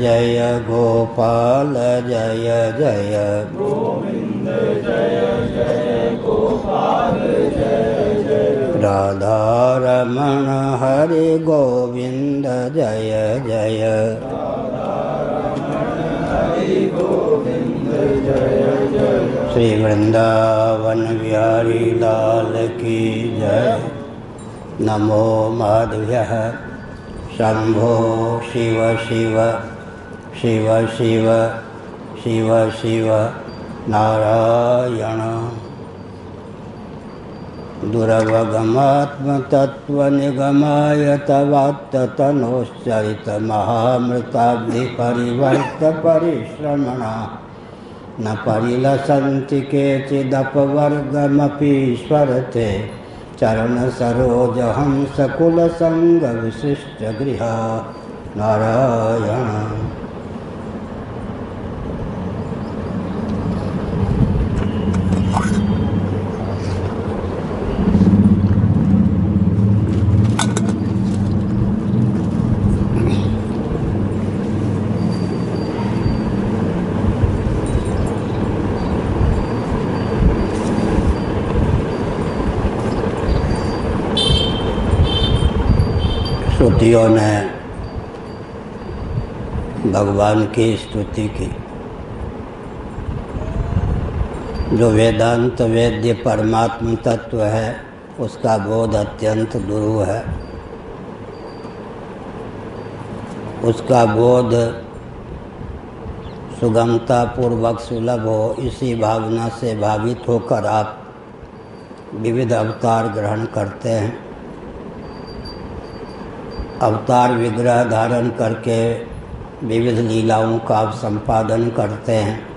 जय गोपाल जय जय गोविंद जय जय गोपाल जय जय राधा रमण हरि गोविंद जय जय हरि गोविंद जय जय श्री वृंदावन बिहारी लाल की जय। नमो माधव्यः शंभो शिव शिव शिव शिव शिव शिव नारायण। दुर्वगमात्मतत्त्वनिगमाय तवात्ततनोश्चरितमहामृताब्धिपरिवर्तपरिश्रमणा न परिलसन्ति केचिदपवर्गमपि स्मरते चरणसरोजहंसकुलसङ्गविशिष्टगृहा नारायण। श्रुतियों ने भगवान की स्तुति की। जो वेदांत वेद्य परमात्म तत्व है उसका बोध अत्यंत दुरूह है। उसका बोध सुगमता पूर्वक सुलभ हो, इसी भावना से भावित होकर आप विविध अवतार ग्रहण करते हैं। अवतार विग्रह धारण करके विविध लीलाओं का आप संपादन करते हैं।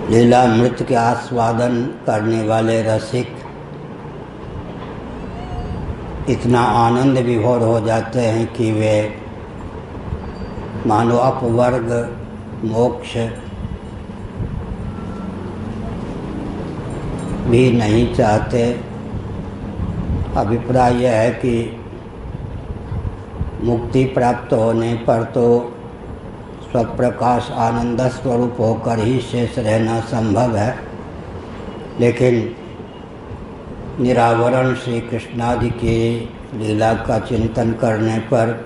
लीलामृत के आस्वादन करने वाले रसिक इतना आनंद विभोर हो जाते हैं कि वे मानो अपवर्ग मोक्ष भी नहीं चाहते। अभिप्राय यह है कि मुक्ति प्राप्त होने पर तो स्वप्रकाश आनंद स्वरूप होकर ही शेष रहना संभव है, लेकिन निरावरण श्री कृष्णादि की लीला का चिंतन करने पर,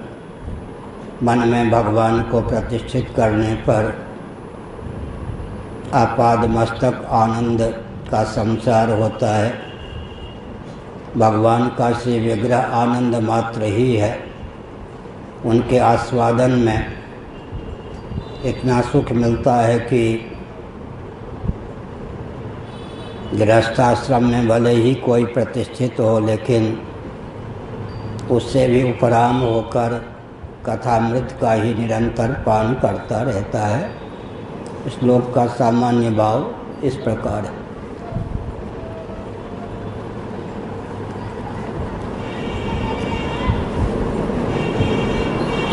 मन में भगवान को प्रतिष्ठित करने पर आपादमस्तक आनंद का संसार होता है। भगवान का श्री विग्रह आनंद मात्र ही है। उनके आस्वादन में इतना सुख मिलता है कि गृहस्थाश्रम में भले ही कोई प्रतिष्ठित हो, लेकिन उससे भी उपराम होकर कथामृत का ही निरंतर पान करता रहता है। श्लोक का सामान्य भाव इस प्रकार है।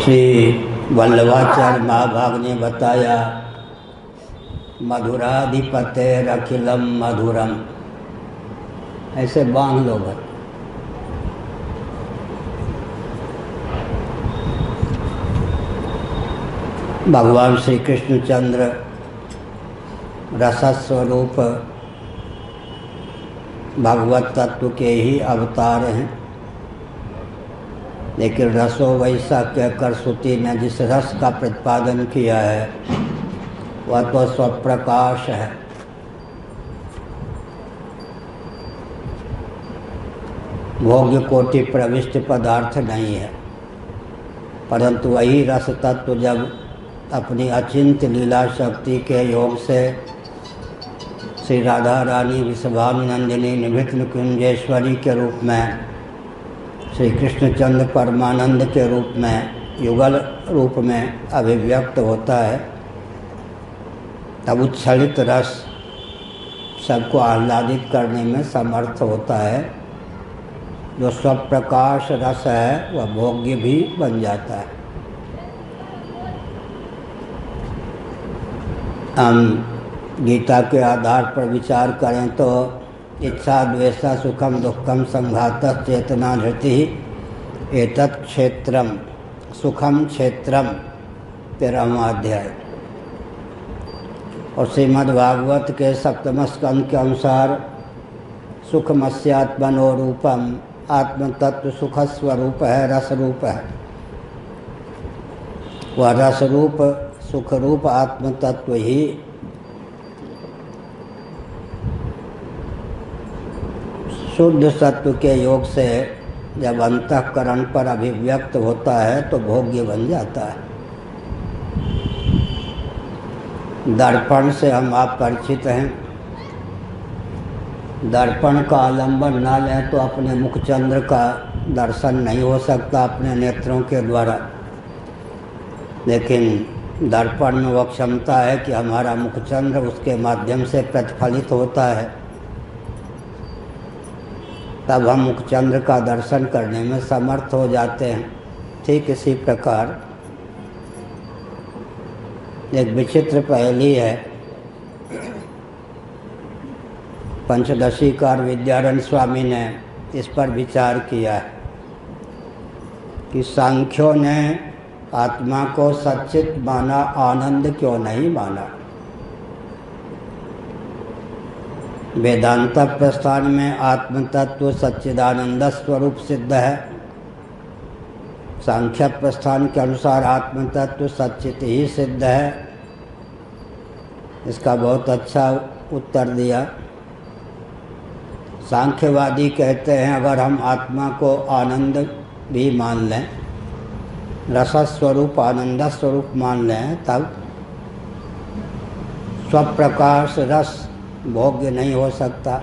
श्री वल्लभाचार्य महाभाग ने बताया, मधुराधिपतेरखिलम मधुरम, ऐसे बांध लो भाई। भगवान श्री कृष्णचंद्र रसस्वरूप भगवत तत्व के ही अवतार हैं, लेकिन रसो वैसा कहकर श्रुति ने जिस रस का प्रतिपादन किया है वह तो स्वप्रकाश है। भोग्य कोटि प्रविष्ट पदार्थ नहीं है, परंतु वही रस तत्व जब अपनी अचिंत्य लीला शक्ति के योग से श्री राधा रानी विश्वानंदिनी निभृत कुंजेश्वरी के रूप में, श्री कृष्णचंद्र परमानंद के रूप में, युगल रूप में अभिव्यक्त होता है, तब उच्छलित रस सबको आह्लादित करने में समर्थ होता है। जो स्वप्रकाश रस है वह भोग्य भी बन जाता है। हम गीता के आधार पर विचार करें तो इच्छा द्वेषा सुखम दुखम संघात चेतना धृति एतत् क्षेत्रम सुखम क्षेत्रम 13वां अध्याय। और श्रीमद् भागवत के 7वें स्कंद के अनुसार सुखमस्यात्मनो रूपम, आत्म तत्व सुख स्वरूप है, रस रूप है। वह रस रूप सुख रूप आत्म तत्व ही शुद्ध सत्व के योग से जब अंतःकरण पर अभिव्यक्त होता है तो भोग्य बन जाता है। दर्पण से हम आप परिचित हैं। दर्पण का आलंबन ना लें तो अपने मुखचंद्र का दर्शन नहीं हो सकता अपने नेत्रों के द्वारा। लेकिन दर्पण में वह क्षमता है कि हमारा मुखचंद्र उसके माध्यम से प्रतिफलित होता है, तब हम मुखचंद्र का दर्शन करने में समर्थ हो जाते हैं। ठीक इसी प्रकार एक विचित्र पहेली है। पंचदशीकार विद्यारण्य स्वामी ने इस पर विचार किया है कि सांख्यों ने आत्मा को सच्चित माना, आनंद क्यों नहीं माना। वेदांत प्रस्थान में आत्म तत्व सच्चिदानंद स्वरूप सिद्ध है। सांख्य प्रस्थान के अनुसार आत्म तत्व सच्चित ही सिद्ध है। इसका बहुत अच्छा उत्तर दिया। सांख्यवादी कहते हैं अगर हम आत्मा को आनंद भी मान लें, रसस्वरूप आनंद स्वरूप मान लें, तब स्वप्रकाश रस भोग्य नहीं हो सकता,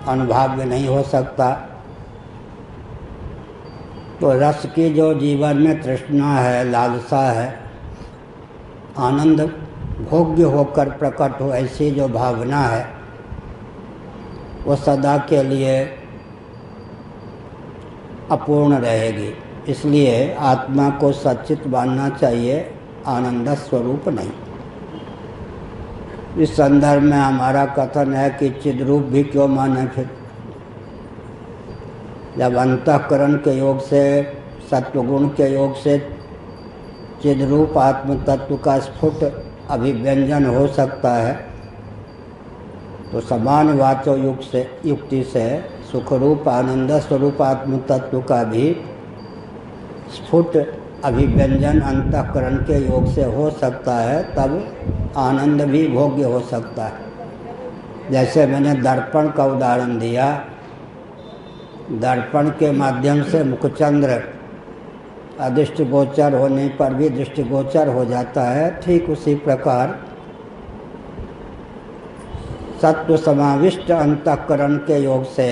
अनुभाव्य नहीं हो सकता। तो रस की जो जीवन में तृष्णा है, लालसा है, आनंद भोग्य होकर प्रकट हो, ऐसी जो भावना है वो सदा के लिए अपूर्ण रहेगी। इसलिए आत्मा को सच्चित मानना चाहिए, आनंद स्वरूप नहीं। इस संदर्भ में हमारा कथन है कि चिद्रूप भी क्यों माने। फिर जब अंतःकरण के योग से, सत्वगुण के योग से चिद्रूप आत्म तत्व का स्फुट अभिव्यंजन हो सकता है, तो समान वाचो युक्ति से सुखरूप आनंद स्वरूप आत्म तत्व का भी स्फुट अभिव्यंजन अंतःकरण के योग से हो सकता है, तब आनंद भी भोग्य हो सकता है। जैसे मैंने दर्पण का उदाहरण दिया, दर्पण के माध्यम से मुखचंद्र अदृष्टिगोचर होने पर भी दृष्टिगोचर हो जाता है। ठीक उसी प्रकार सत्व समाविष्ट अंतःकरण के योग से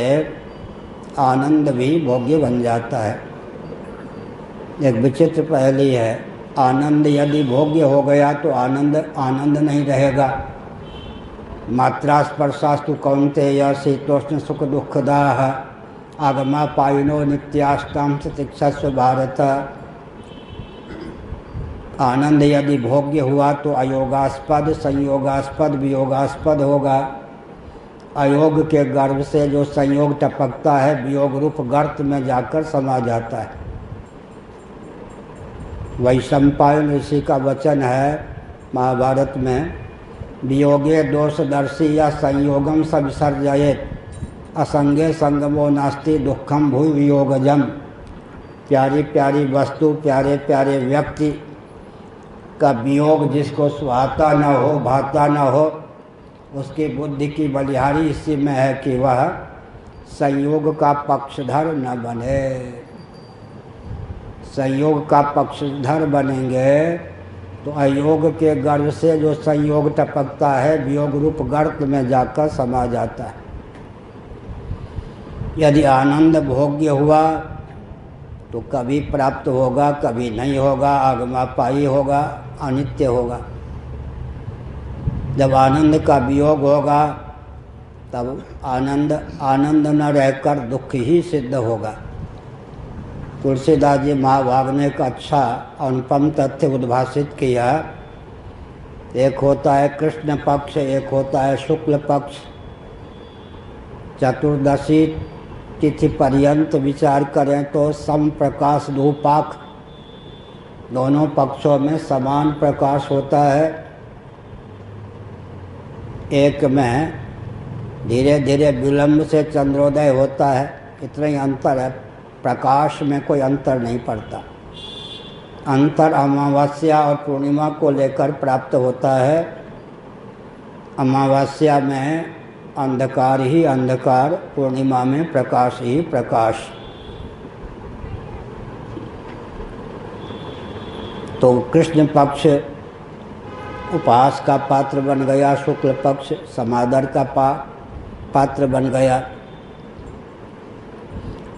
आनंद भी भोग्य बन जाता है। एक विचित्र पहेली है, आनंद यदि भोग्य हो गया तो आनंद नहीं रहेगा। मात्रा स्पर्शास्तु कौन्तेय शीतोष्ण सुख दुःखदाः आगमा पायिनो नित्याष्टां तितिक्षस्व भारत। आनंद यदि भोग्य हुआ तो अयोगास्पद, संयोगास्पद, वियोगास्पद होगा। अयोग के गर्भ से जो संयोग टपकता है वियोग रूप गर्त में जाकर समा जाता है। वैशंपायन ऋषि का वचन है महाभारत में, वियोगे दोषदर्शी या संयोगम सविसर्जयेत् असंगे संगमो नास्ति दुखम भूय वियोगजम। प्यारी प्यारी वस्तु, प्यारे प्यारे व्यक्ति का वियोग जिसको सुहाता न हो, भाता न हो, उसकी बुद्धि की बलिहारी इसी में है कि वह संयोग का पक्षधर न बने। संयोग का पक्षधर बनेंगे तो अयोग के गर्भ से जो संयोग टपकता है वियोग रूप गर्त में जाकर समा जाता है। यदि आनंद भोग्य हुआ तो कभी प्राप्त होगा, कभी नहीं होगा, आगमापायी होगा, अनित्य होगा। जब आनंद का वियोग होगा तब आनंद न रहकर दुख ही सिद्ध होगा। तुलसीदास जी महाभाग ने एक अच्छा अनुपम तथ्य उद्भाषित किया। एक होता है कृष्ण पक्ष, एक होता है शुक्ल पक्ष। चतुर्दशी तिथि पर्यंत विचार करें तो सम प्रकाश रूपाक, दोनों पक्षों में समान प्रकाश होता है। एक में धीरे धीरे विलंब से चंद्रोदय होता है, इतना ही अंतर है, प्रकाश में कोई अंतर नहीं पड़ता। अंतर अमावस्या और पूर्णिमा को लेकर प्राप्त होता है। अमावस्या में अंधकार ही अंधकार, पूर्णिमा में प्रकाश ही प्रकाश। तो कृष्ण पक्ष उपहास का पात्र बन गया, शुक्ल पक्ष समादर का पात्र बन गया।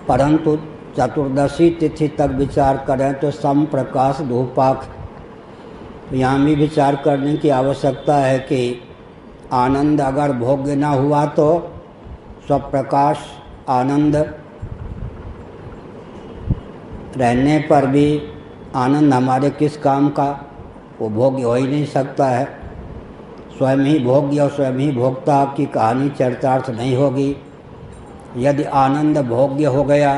परंतु चतुर्दशी तिथि तक विचार करें तो सम प्रकाश धूपाक। यहाँ भी विचार करने की आवश्यकता है कि आनंद अगर भोग्य न हुआ तो स्वप्रकाश आनंद रहने पर भी आनंद हमारे किस काम का, वो भोग्य हो ही नहीं सकता है। स्वयं ही भोग्य और स्वयं ही भोक्ता की कहानी चरितार्थ नहीं होगी। यदि आनंद भोग्य हो गया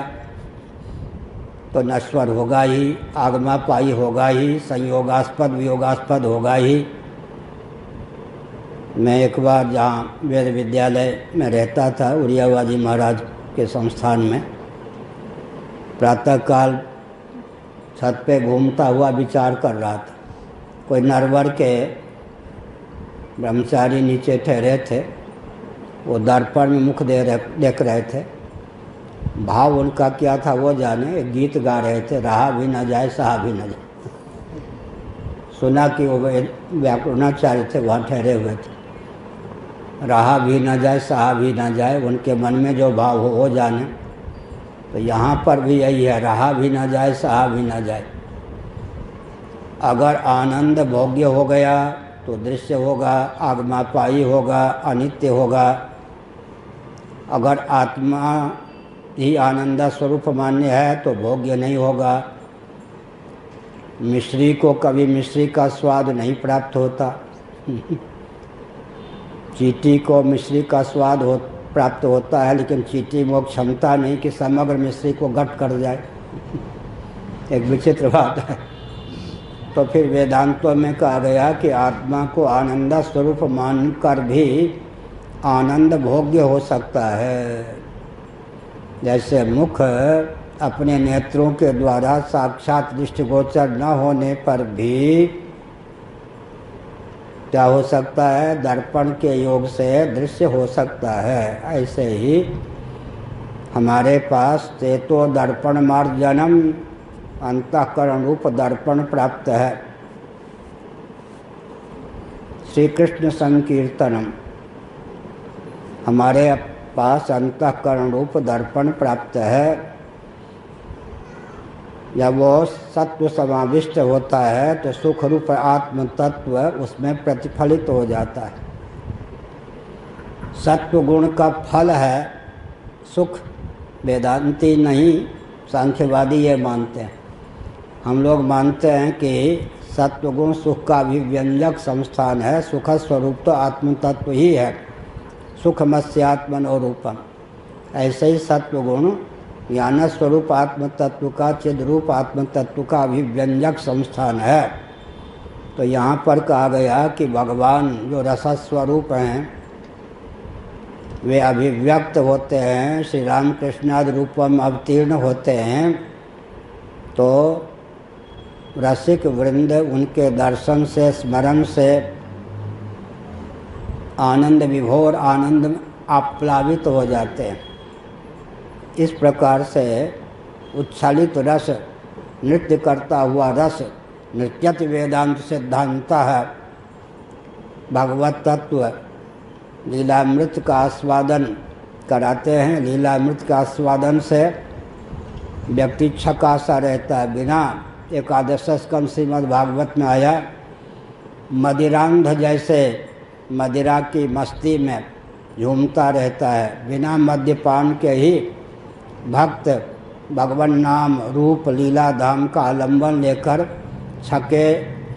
तो नश्वर होगा ही, आगमापाई होगा ही, संयोगास्पद वियोगास्पद होगा ही। मैं एक बार जहाँ वेद विद्यालय में रहता था, उड़ियाबाजी महाराज के संस्थान में, प्रातःकाल छत पे घूमता हुआ विचार कर रहा था। कोई नरवर के ब्रह्मचारी नीचे ठहरे थे, वो दर्पण में मुख देख रहे थे। भाव उनका क्या था वो जाने, एक गीत गा रहे थे, रहा भी न जाए सहा भी न जाए। सुना कि वो व्याकरणाचार्य थे, वहाँ ठहरे हुए थे। रहा भी न जाए सहा भी न जाए, उनके मन में जो भाव हो वो जाने। तो यहाँ पर भी यही है, रहा भी न जाए सहा भी न जाए। अगर आनंद भोग्य हो गया तो दृश्य होगा, आगमापाई होगा, अनित्य होगा। अगर आत्मा ही आनंद स्वरूप मान्य है तो भोग्य नहीं होगा। मिश्री को कभी मिश्री का स्वाद नहीं प्राप्त होता। चींटी को मिश्री का स्वाद प्राप्त होता है, लेकिन चींटी में क्षमता नहीं कि समग्र मिश्री को गट कर जाए। एक विचित्र बात है। तो फिर वेदांतों में कहा गया कि आत्मा को आनंद स्वरूप मानकर भी आनंद भोग्य हो सकता है। जैसे मुख अपने नेत्रों के द्वारा साक्षात दृष्टिगोचर न होने पर भी क्या हो सकता है, दर्पण के योग से दृश्य हो सकता है। ऐसे ही हमारे पास चेतो दर्पण मार्जनम अंतःकरण रूप दर्पण प्राप्त है। श्री कृष्ण संकीर्तनम, हमारे पास अंतःकरण रूप दर्पण प्राप्त है। जब वो सत्व समाविष्ट होता है तो सुख रूप आत्म तत्व उसमें प्रतिफलित हो जाता है। सत्व गुण का फल है सुख। वेदांती नहीं, सांख्यवादी ये मानते हैं। हम लोग मानते हैं कि सत्वगुण सुख का अभिव्यंजक संस्थान है। सुख स्वरूप तो आत्म तत्व ही है, सुखमस्यात्मनो रूपम। ऐसे ही सत्वगुण ज्ञान स्वरूप आत्म तत्व का, चिद रूप आत्म तत्व का अभिव्यंजक संस्थान है। तो यहाँ पर कहा गया कि भगवान जो रसस्वरूप हैं वे अभिव्यक्त होते हैं, श्री राम कृष्णादि रूपम अवतीर्ण होते हैं। तो रसिक वृंद उनके दर्शन से, स्मरण से आनंद विभोर आनंद आप्लावित हो जाते हैं। इस प्रकार से उच्छलित रस, नृत्य करता हुआ रस, नृत्यति वेदांत सिद्धांत है। भगवत तत्व लीलामृत का आस्वादन कराते हैं। लीलामृत का आस्वादन से व्यक्ति छका सा रहता है। बिना एकादश स्कंद श्रीमद् भागवत में आया, मदिरांध जैसे मदिरा की मस्ती में झूमता रहता है। बिना मद्यपान के ही भक्त भगवान नाम रूप लीला धाम का आलंबन लेकर छके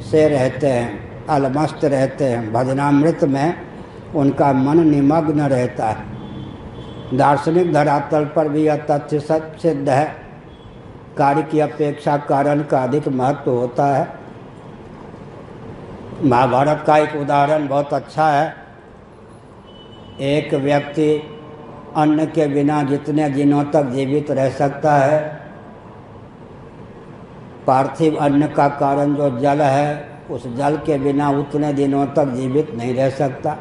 से रहते हैं, अलमस्त रहते हैं। भजनामृत में उनका मन निमग्न रहता है। दार्शनिक धरातल पर भी यह तथ्य सिद्ध है। कार्य की अपेक्षा कारण का अधिक महत्व होता है। महाभारत का एक उदाहरण बहुत अच्छा है। एक व्यक्ति अन्न के बिना जितने दिनों तक जीवित रह सकता है, पार्थिव अन्न का कारण जो जल है, उस जल के बिना उतने दिनों तक जीवित नहीं रह सकता।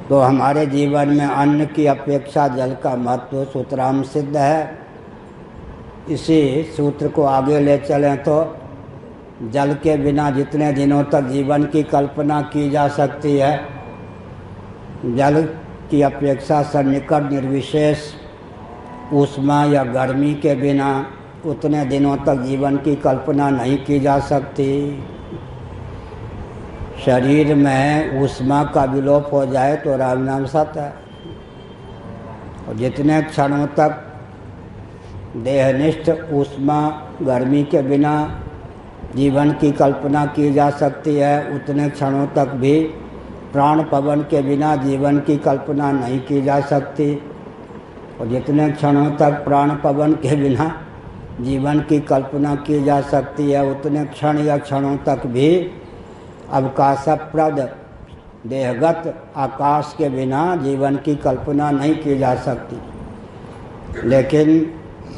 तो हमारे जीवन में अन्न की अपेक्षा जल का महत्व सूत्रांम सिद्ध है। इसी सूत्र को आगे ले चलें तो जल के बिना जितने दिनों तक जीवन की कल्पना की जा सकती है, जल की अपेक्षा सन्निकट निर्विशेष ऊष्मा या गर्मी के बिना उतने दिनों तक जीवन की कल्पना नहीं की जा सकती। शरीर में ऊष्मा का विलोप हो जाए तो राम नाम सत्य है, और जितने क्षणों तक देहनिष्ठ ऊष्मा गर्मी के बिना जीवन की कल्पना की जा सकती है, उतने क्षणों तक भी प्राण पवन के बिना जीवन की कल्पना नहीं की जा सकती। और जितने क्षणों तक प्राण पवन के बिना जीवन की कल्पना की जा सकती है, उतने क्षण या क्षणों तक भी अवकाशप्रद देहगत आकाश के बिना जीवन की कल्पना नहीं की जा सकती। लेकिन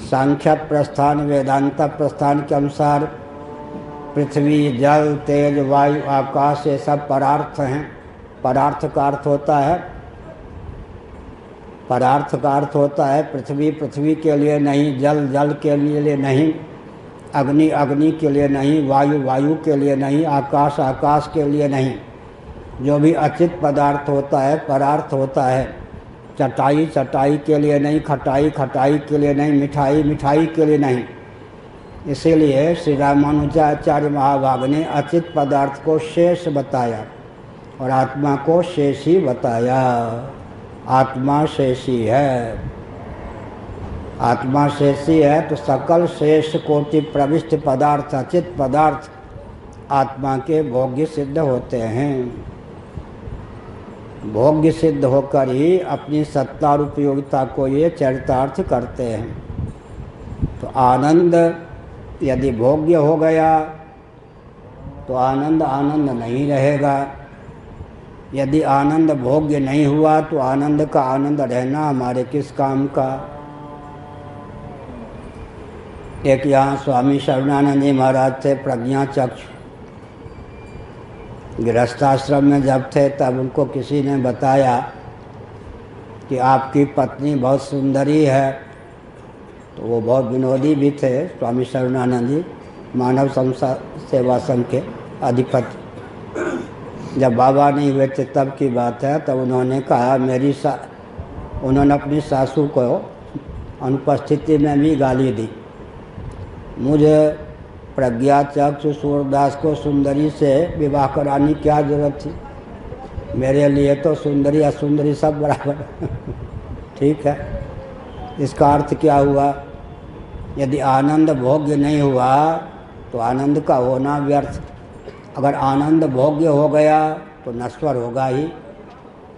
सांख्य प्रस्थान वेदांत प्रस्थान के अनुसार पृथ्वी, जल, तेज, वायु, आकाश ये सब परार्थ हैं। परार्थ का अर्थ होता है, परार्थ का अर्थ होता है पृथ्वी पृथ्वी के लिए नहीं, जल जल के लिए नहीं, अग्नि अग्नि के लिए नहीं, वायु वायु के लिए नहीं, आकाश आकाश के लिए नहीं। जो भी अचित पदार्थ होता है परार्थ होता है। चटाई चटाई के लिए नहीं, खटाई खटाई के लिए नहीं, मिठाई मिठाई के लिए नहीं। इसीलिए श्री रामानुजाचार्य महाभाग ने अचित पदार्थ को शेष बताया और आत्मा को शेषी बताया। आत्मा शेषी है, आत्मा शेषी है तो सकल शेष कोटि प्रविष्ट पदार्थ अचित पदार्थ आत्मा के भोग्य सिद्ध होते हैं। भोग्य सिद्ध होकर ही अपनी सत्ता और उपयोगिता को ये चरितार्थ करते हैं। तो आनंद यदि भोग्य हो गया तो आनंद आनंद नहीं रहेगा। यदि आनंद भोग्य नहीं हुआ तो आनंद का आनंद रहना हमारे किस काम का। एक यहाँ स्वामी शरणानंद जी महाराज थे, प्रज्ञा चक्षु। गृहस्थाश्रम में जब थे तब उनको किसी ने बताया कि आपकी पत्नी बहुत सुंदरी है। तो वो बहुत विनोदी भी थे स्वामी शरणानंद जी, मानव सेवा संघ के अधिपति। जब बाबा नहीं हुए थे तब की बात है। तब उन्होंने कहा उन्होंने अपनी सासू को अनुपस्थिति में भी गाली दी। मुझे प्रज्ञा चक्षु सूरदास को सुंदरी से विवाह कराने की क्या जरूरत थी, मेरे लिए तो सुंदरी असुंदरी सब बराबर ठीक है। इसका अर्थ क्या हुआ? यदि आनंद भोग्य नहीं हुआ तो आनंद का होना व्यर्थ। अगर आनंद भोग्य हो गया तो नश्वर होगा ही,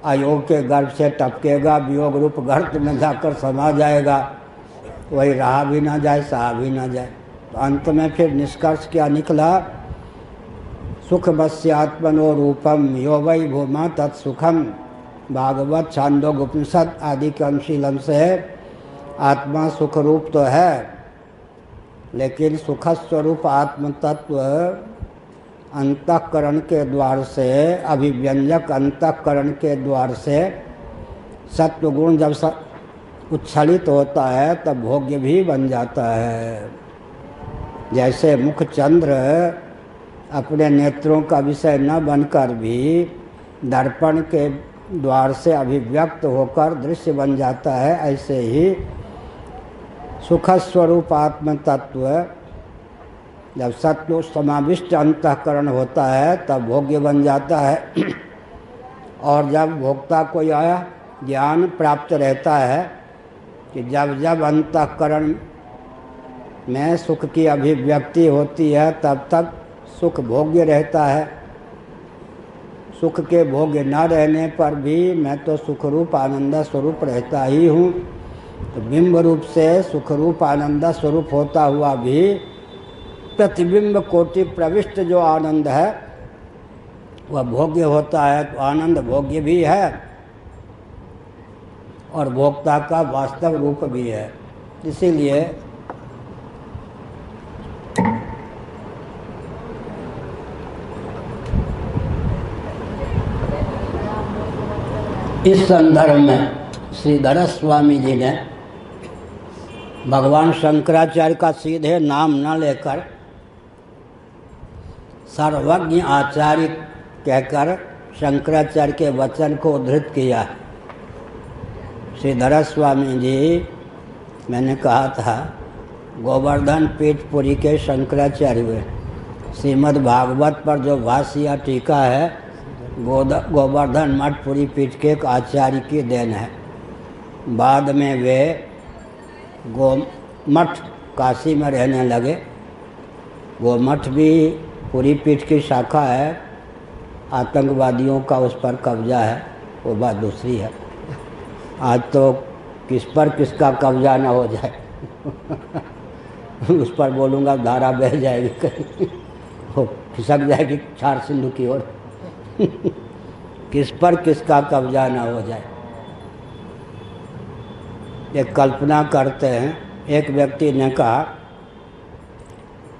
अयोग के गर्भ से टपकेगा, वियोग रूप गर्त में जाकर समा जाएगा, वही रहा भी ना जाए सहा भी ना जाए। तो अंत में फिर निष्कर्ष क्या निकला? सुख बस्यात्मनो रूपम यो वै भूमा तत्सुखम। भागवत छांदोग्य उपनिषद आदि के अनुशीलन से आत्मा सुख रूप तो है, लेकिन सुख स्वरूप आत्म तत्व अंतःकरण के द्वार से, अभिव्यंजक अंतःकरण के द्वार से सत्वगुण जब उच्छलित होता है तब भोग्य भी बन जाता है। जैसे मुखचंद्र अपने नेत्रों का विषय न बनकर भी दर्पण के द्वार से अभिव्यक्त होकर दृश्य बन जाता है, ऐसे ही सुख स्वरूप आत्म तत्व जब सत्व समाविष्ट अंतःकरण होता है तब भोग्य बन जाता है। और जब भोक्ता को यह ज्ञान प्राप्त रहता है कि जब जब अंतःकरण में सुख की अभिव्यक्ति होती है तब तक सुख भोग्य रहता है। सुख के भोग्य न रहने पर भी मैं तो सुखरूप आनंद स्वरूप रहता ही हूँ। तो बिंब रूप से सुखरूप आनंद स्वरूप होता हुआ भी प्रतिबिंब कोटि प्रविष्ट जो आनंद है वह भोग्य होता है। तो आनंद भोग्य भी है और भोक्ता का वास्तव रूप भी है। इसीलिए इस संदर्भ में श्रीधर स्वामी जी ने भगवान शंकराचार्य का सीधे नाम न लेकर सर्वज्ञ आचार्य कहकर शंकराचार्य के वचन को उद्धृत किया। श्रीधर स्वामी जी, मैंने कहा था, गोवर्धन पीठपुरी के शंकराचार्य हुए। श्रीमद् भागवत पर जो भाष्य या टीका है गोवर्धन मठपुरी पीठ के एक आचार्य की देन है। बाद में वे गोमठ काशी में रहने लगे। गोमठ भी पूरी पीठ की शाखा है, आतंकवादियों का उस पर कब्जा है, वो बात दूसरी है। आज तो किस पर किसका कब्जा न हो जाए उस पर बोलूँगा धारा बह जाएगी, कहीं वो खिसक जाएगी चार सिंधु की ओर किस पर किसका कब्जा न हो जाए। एक कल्पना करते हैं, एक व्यक्ति ने कहा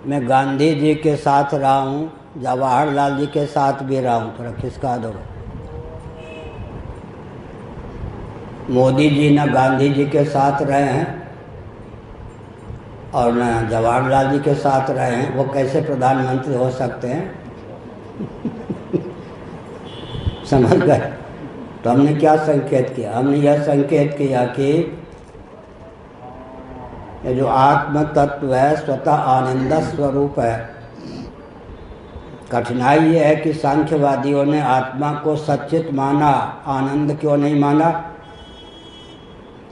मैं गांधी जी के साथ रहा हूँ, जवाहरलाल जी के साथ भी रहा हूँ, थोड़ा खिसका दो। मोदी जी न गांधी जी के साथ रहे हैं और न जवाहरलाल जी के साथ रहे हैं, वो कैसे प्रधानमंत्री हो सकते हैं समझ गए। तो हमने क्या संकेत किया? हमने यह संकेत किया कि ये जो आत्म तत्व है स्वतः आनंद स्वरूप है। कठिनाई ये है कि सांख्यवादियों ने आत्मा को सच्चित माना, आनंद क्यों नहीं माना?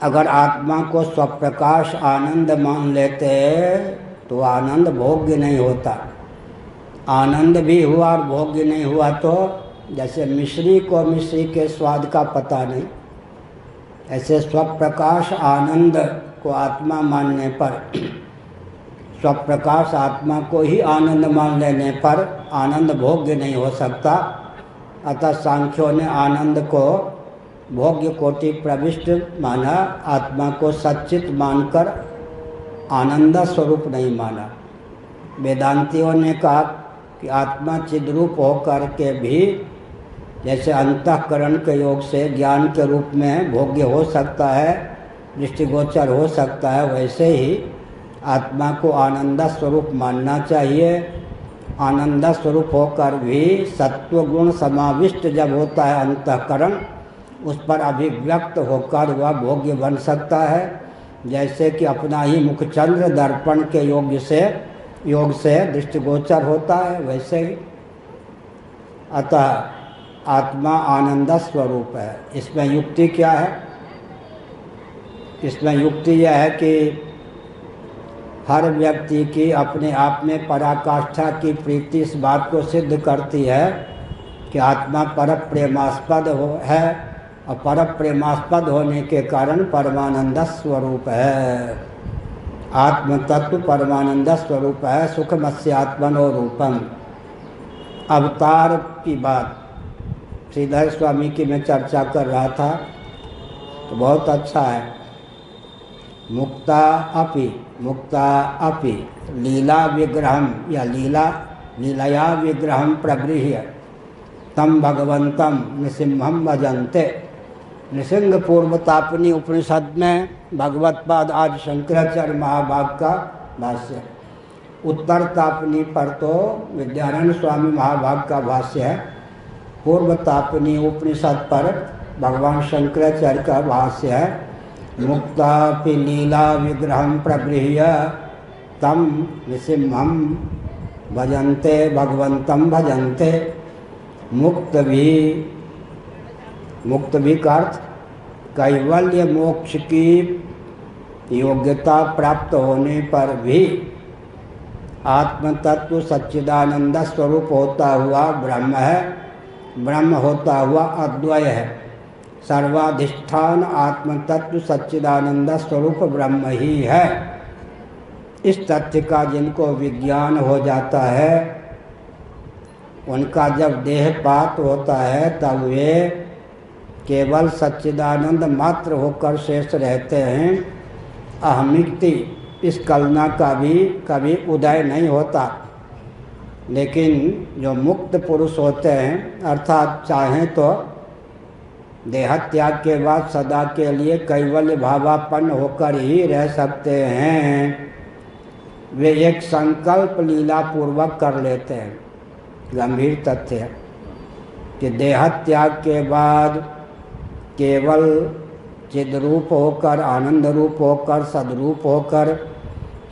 अगर आत्मा को स्वप्रकाश आनंद मान लेते तो आनंद भोग्य नहीं होता। आनंद भी हुआ और भोग्य नहीं हुआ तो जैसे मिश्री को मिश्री के स्वाद का पता नहीं, ऐसे स्वप्रकाश आनंद को आत्मा मानने पर, स्वप्रकाश आत्मा को ही आनंद मान लेने पर आनंद भोग्य नहीं हो सकता। अतः सांख्यों ने आनंद को भोग्य कोटि प्रविष्ट माना, आत्मा को सच्चित मानकर आनंद स्वरूप नहीं माना। वेदांतियों ने कहा कि आत्मा चिद्रूप होकर के भी जैसे अंतःकरण के योग से ज्ञान के रूप में भोग्य हो सकता है, दृष्टिगोचर हो सकता है, वैसे ही आत्मा को आनंद स्वरूप मानना चाहिए। आनंद स्वरूप होकर भी सत्वगुण समाविष्ट जब होता है अंतःकरण, उस पर अभिव्यक्त होकर वह भोग्य बन सकता है। जैसे कि अपना ही मुखचंद्र दर्पण के योग से दृष्टिगोचर होता है, वैसे ही अतः आत्मा आनंद स्वरूप है। इसमें युक्ति क्या है? इसमें युक्ति यह है कि हर व्यक्ति की अपने आप में पराकाष्ठा की प्रीति इस बात को सिद्ध करती है कि आत्मा परप्रेमास्पद है और परप्रेमास्पद होने के कारण परमानंद स्वरूप है। आत्म तत्व परमानंद स्वरूप है। सुखमस्यात्मनो रूपम। अवतार की बात श्रीधर स्वामी की मैं चर्चा कर रहा था तो बहुत अच्छा है। मुक्ता अपि लीला विग्रहम या लीलया विग्रहम प्रगृह्य तम भगवंतम नृसिंहम भजन्ते। नृसिंह पूर्वतापनी उपनिषद में भगवत पाद आज शंकराचार्य महाभाग का भाष्य। उत्तर तापनी पर तो विद्यारण्य स्वामी महाभाग का भाष्य है। पूर्व तापनी उपनिषद पर भगवान शंकराचार्य का भाष्य है। मुक्तापि लीला विग्रहम प्रगृह्य तम नृसिंहम भजन्ते भगवंतम भजन्ते। मुक्त भी का अर्थ कैवल्य मोक्ष की योग्यता प्राप्त होने पर भी आत्म तत्व सच्चिदानंद स्वरूप होता हुआ ब्रह्म है ब्रह्म होता हुआ अद्वय है, सर्वाधिष्ठान आत्म तत्व सच्चिदानंद स्वरूप ब्रह्म ही है। इस तथ्य का जिनको विज्ञान हो जाता है, उनका जब देहपात होता है तब वे केवल सच्चिदानंद मात्र होकर शेष रहते हैं। अहमिक्ति इस कल्पना का भी कभी उदय नहीं होता। लेकिन जो मुक्त पुरुष होते हैं, अर्थात चाहें तो देहत्याग के बाद सदा के लिए कैवल्य भावापन्न होकर ही रह सकते हैं, वे एक संकल्प लीला पूर्वक कर लेते हैं। गंभीर तथ्य है कि देहत्याग के बाद केवल चिद्रूप होकर, आनंद रूप होकर, सदरूप होकर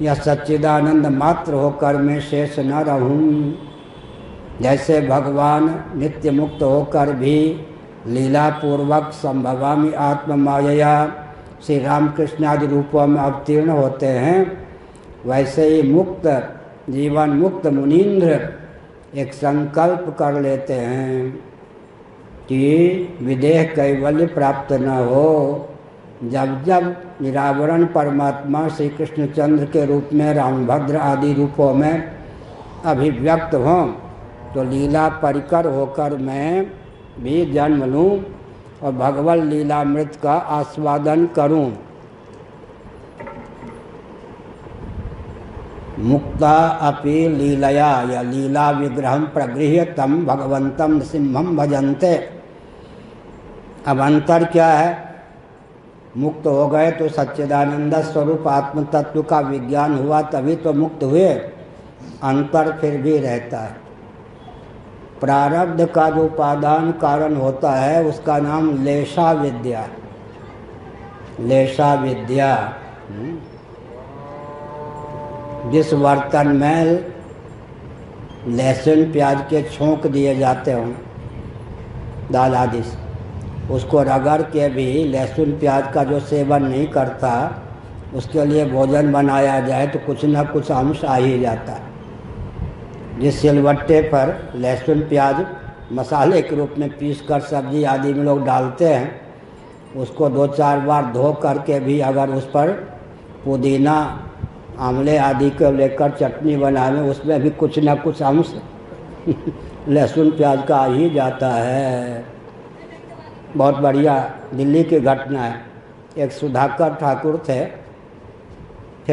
या सच्चिदानंद मात्र होकर मैं शेष न रहूं। जैसे भगवान नित्य मुक्त होकर भी लीला पूर्वक संभवामि आत्म मायया श्री रामकृष्ण आदि रूपों में अवतीर्ण होते हैं, वैसे ही मुक्त जीवन मुक्त मुनीन्द्र एक संकल्प कर लेते हैं कि विदेह कैवल्य प्राप्त न हो। जब जब निरावरण परमात्मा श्री कृष्णचंद्र के रूप में रामभद्र आदि रूपों में अभिव्यक्त हों, तो लीला परिकर होकर मैं भी जन्म लूँ और भगवत लीलामृत का आस्वादन करूँ। मुक्ता अपि लीलया या लीला विग्रहम प्रगृह्य तम भगवंतम सिंहम भजन्ते। अब अंतर क्या है? मुक्त हो गए तो सच्चिदानंद स्वरूप आत्म तत्व का विज्ञान हुआ, तभी तो मुक्त हुए। अंतर फिर भी रहता है। प्रारब्ध का जो उपादान कारण होता है उसका नाम लेशा विद्या। लेशा विद्या जिस बर्तन में लहसुन प्याज के छोंक दिए जाते हों दाल आदि से, उसको रगड़ के भी लहसुन प्याज का जो सेवन नहीं करता, उसके लिए भोजन बनाया जाए तो कुछ न कुछ अंश आ ही जाता है। जिस सिलबट्टे पर लहसुन प्याज मसाले के रूप में पीसकर सब्जी आदि में लोग डालते हैं, उसको 2-4 बार धो करके भी अगर उस पर पुदीना आंवले आदि को लेकर चटनी बनाने, उसमें भी कुछ न कुछ अंश लहसुन प्याज का आ ही जाता है। बहुत बढ़िया दिल्ली की घटना है। एक सुधाकर ठाकुर थे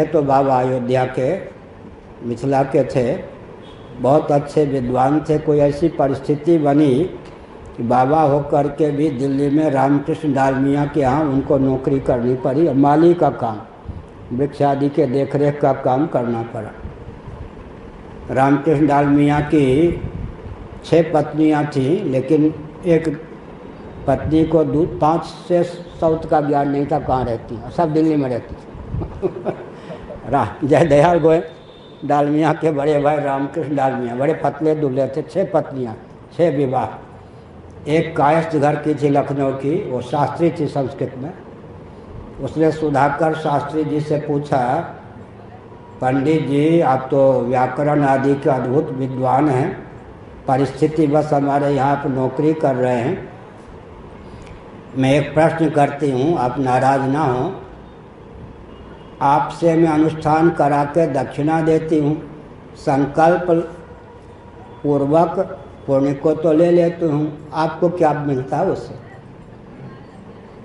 तो बाबा अयोध्या के मिथिला के थे, बहुत अच्छे विद्वान थे। कोई ऐसी परिस्थिति बनी कि बाबा होकर के भी दिल्ली में रामकृष्ण डालमिया के यहाँ उनको नौकरी करनी पड़ी और माली का काम, वृक्ष आदि के देखरेख का काम करना पड़ा। रामकृष्ण डालमिया की 6 पत्नियां थीं, लेकिन एक पत्नी को 5 साउथ का ज्ञान नहीं था कहाँ रहती, सब दिल्ली में रहती थी। जयदयाल गोयल डालमिया के बड़े भाई रामकृष्ण डालमिया बड़े पतले दुबले थे। 6 पत्नियां, 6 विवाह। एक कायस्थ घर की थी लखनऊ की, वो शास्त्री थी संस्कृत में। उसने सुधाकर शास्त्री जी से पूछा, पंडित जी आप तो व्याकरण आदि के अद्भुत विद्वान हैं, परिस्थिति बस हमारे यहाँ पर नौकरी कर रहे हैं, मैं एक प्रश्न करती हूँ, आप नाराज ना हो। आपसे मैं अनुष्ठान करा के दक्षिणा देती हूँ, संकल्प पूर्वक पुण्य को तो ले लेती हूँ, आपको क्या मिलता है उससे?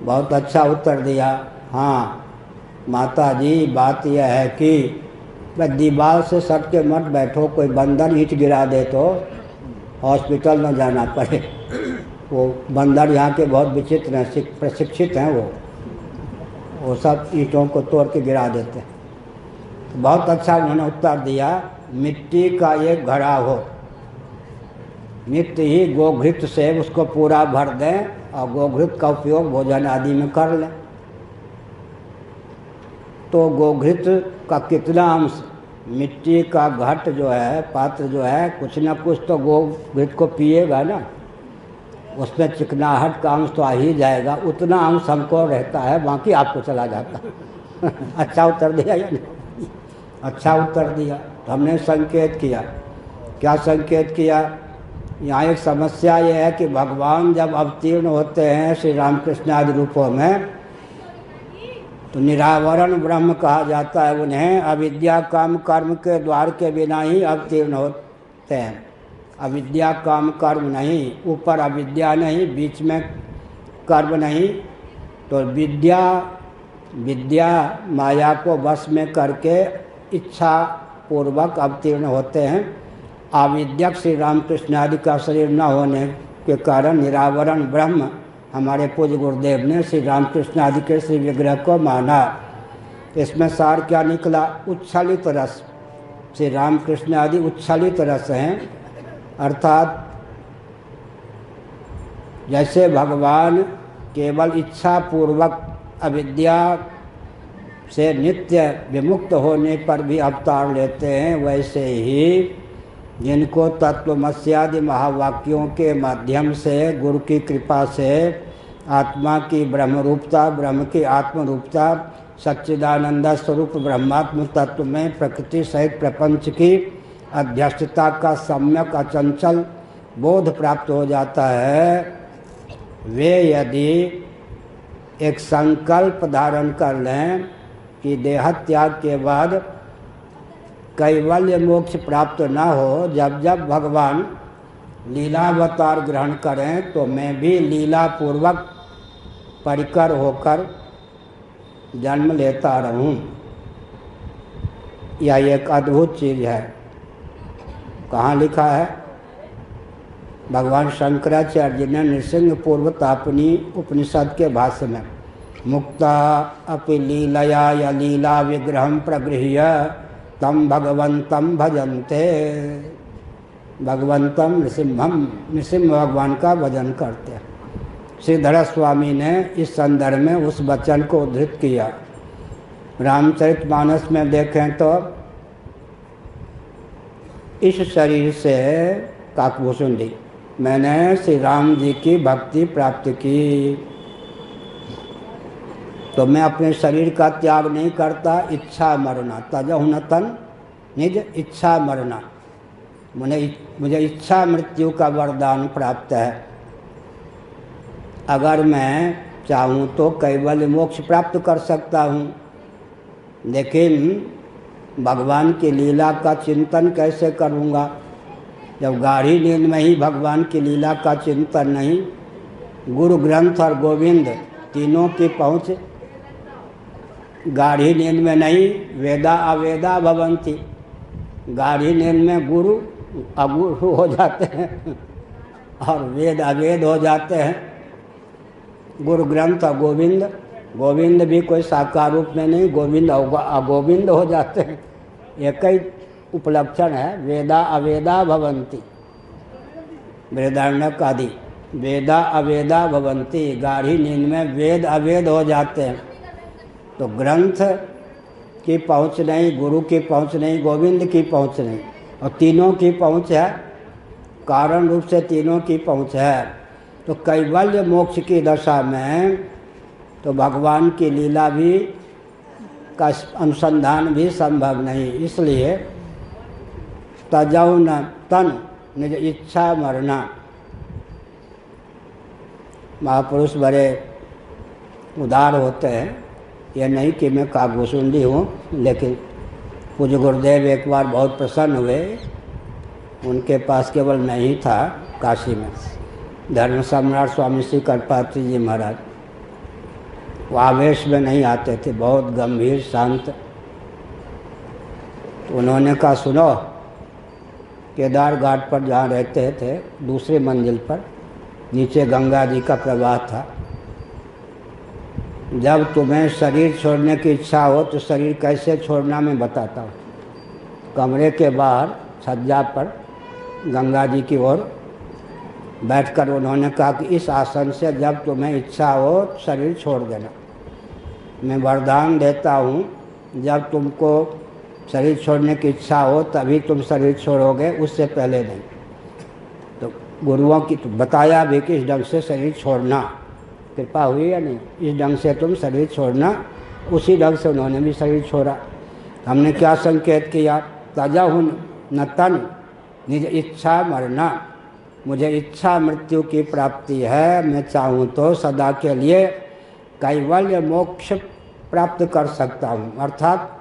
बहुत अच्छा उत्तर दिया। हाँ माता जी, बात यह है कि दीवार से सट के मत बैठो, कोई बंदर ईंट गिरा दे तो हॉस्पिटल न जाना पड़े। वो बंदर यहाँ के बहुत विचित्र हैं, प्रशिक्षित हैं, वो सब ईंटों को तोड़ के गिरा देते हैं। तो बहुत अच्छा उन्होंने उत्तर दिया, मिट्टी का एक घड़ा हो, नित्य ही गोघृत से उसको पूरा भर दें और गोघृत का उपयोग भोजन आदि में कर लें। तो गोघृत का कितना अंश, मिट्टी का घट जो है, पात्र जो है, कुछ न कुछ तो गोघृत को पिएगा ना, उसमें चिकनाहट का अंश तो आ ही जाएगा। उतना अंश हमको रहता है, बाकी आपको चला जाता। अच्छा उत्तर दिया या नहीं? अच्छा उत्तर दिया। तो हमने संकेत किया। क्या संकेत किया यहाँ एक समस्या ये है कि भगवान जब अवतीर्ण होते हैं श्री रामकृष्ण आदि रूपों में तो निरावरण ब्रह्म कहा जाता है उन्हें। अविद्या काम कर्म के द्वार के बिना ही अवतीर्ण होते हैं। अविद्या काम कर्म नहीं, ऊपर अविद्या नहीं, बीच में कर्म नहीं। तो विद्या माया को वश में करके इच्छा पूर्वक अवतीर्ण होते हैं। आविद्यक श्री रामकृष्ण आदि का शरीर न होने के कारण निरावरण ब्रह्म हमारे पूज्य गुरुदेव ने श्री रामकृष्ण आदि के श्री विग्रह को माना। इसमें सार क्या निकला? उच्छलित रस। श्री रामकृष्ण आदि उच्छलित रस हैं, अर्थात जैसे भगवान केवल इच्छा पूर्वक अविद्या से नित्य विमुक्त होने पर भी अवतार लेते हैं, वैसे ही जिनको तत्वमस्यादि महावाक्यों के माध्यम से गुरु की कृपा से आत्मा की ब्रह्म रूपता, ब्रह्म की आत्म रूपता, सच्चिदानंद स्वरूप ब्रह्मात्म तत्व में प्रकृति सहित प्रपंच की अध्यक्षता का सम्यक अचंचल बोध प्राप्त हो जाता है, वे यदि एक संकल्प धारण कर लें कि देहत्याग के बाद कैवल्य मोक्ष प्राप्त न हो, जब जब भगवान लीलावतार ग्रहण करें तो मैं भी लीला पूर्वक परिकर होकर जन्म लेता रहूं। यह एक अद्भुत चीज़ है। कहाँ लिखा है? भगवान शंकराचार्य जी ने नृसिंह पूर्व तापनी उपनिषद के भाष्य में मुक्ता अपि लीलया या लीला विग्रहम प्रगृह्य तम भगवंतम भजन्ते। भगवंतम नृसिंह भगवान का भजन करते हैं। श्रीधर स्वामी ने इस संदर्भ में उस वचन को उद्धृत किया। रामचरितमानस में देखें तो इस शरीर से काकभूषण जी मैंने श्री राम जी की भक्ति प्राप्त की, तो मैं अपने शरीर का त्याग नहीं करता। इच्छा मरना तजहुन तन निज इच्छा मरना, मुझे इच्छा मृत्यु का वरदान प्राप्त है। अगर मैं चाहूँ तो कैवल्य मोक्ष प्राप्त कर सकता हूँ, लेकिन भगवान की लीला का चिंतन कैसे करूँगा जब गाढ़ी नींद में ही भगवान की लीला का चिंतन नहीं। गुरु ग्रंथ और गोविंद तीनों की पहुँच गाढ़ी नींद में नहीं। वेदा अवेदा भवंती, गाढ़ी नींद में गुरु अगुरु हो जाते हैं और वेद अवेद हो जाते हैं। गुरु ग्रंथ और गोविंद भी कोई साकार रूप में नहीं, गोविंद अगोविंद हो जाते हैं। एक ही उपलक्षण है, वेदा अवेदा भवंती। बृहदारण्यक आदि वेदा अवेदा भवंती, गाढ़ी नींद में वेद अवेद हो जाते हैं। तो ग्रंथ की पहुँच नहीं, गुरु की पहुँच नहीं, गोविंद की पहुँच नहीं, और तीनों की पहुँच है, कारण रूप से तीनों की पहुँच है। तो कैवल्य मोक्ष की दशा में तो भगवान की लीला भी का अनुसंधान भी संभव नहीं। इसलिए तजौ न तन निज इच्छा मरना। महापुरुष बड़े उदार होते हैं। यह नहीं कि मैं काकभूषुंडी हूँ, लेकिन पूज्य गुरुदेव एक बार बहुत प्रसन्न हुए। उनके पास केवल मैं ही था काशी में, धर्म सम्राट स्वामी श्री कृपात्री जी महाराज। वो आवेश में नहीं आते थे, बहुत गंभीर शांत। तो उन्होंने कहा सुनो, केदार घाट पर जहाँ रहते थे दूसरी मंजिल पर नीचे गंगा जी का प्रवाह था। जब तुम्हें शरीर छोड़ने की इच्छा हो तो शरीर कैसे छोड़ना मैं बताता हूँ। कमरे के बाहर छज्जा पर गंगा जी की ओर बैठकर उन्होंने कहा कि इस आसन से जब तुम्हें इच्छा हो शरीर छोड़ देना। मैं वरदान देता हूँ, जब तुमको शरीर छोड़ने की इच्छा हो तभी तुम शरीर छोड़ोगे, उससे पहले नहीं। तो गुरुओं की तो बताया भी कि इस ढंग से शरीर छोड़ना, कृपा हुई या नहीं, इस ढंग से तुम शरीर छोड़ना। उसी ढंग से उन्होंने भी शरीर छोड़ा। हमने क्या संकेत किया? तजहुन न तन निज इच्छा मरना। मुझे इच्छा मृत्यु की प्राप्ति है, मैं चाहूँ तो सदा के लिए कैवल्य मोक्ष प्राप्त कर सकता हूँ। अर्थात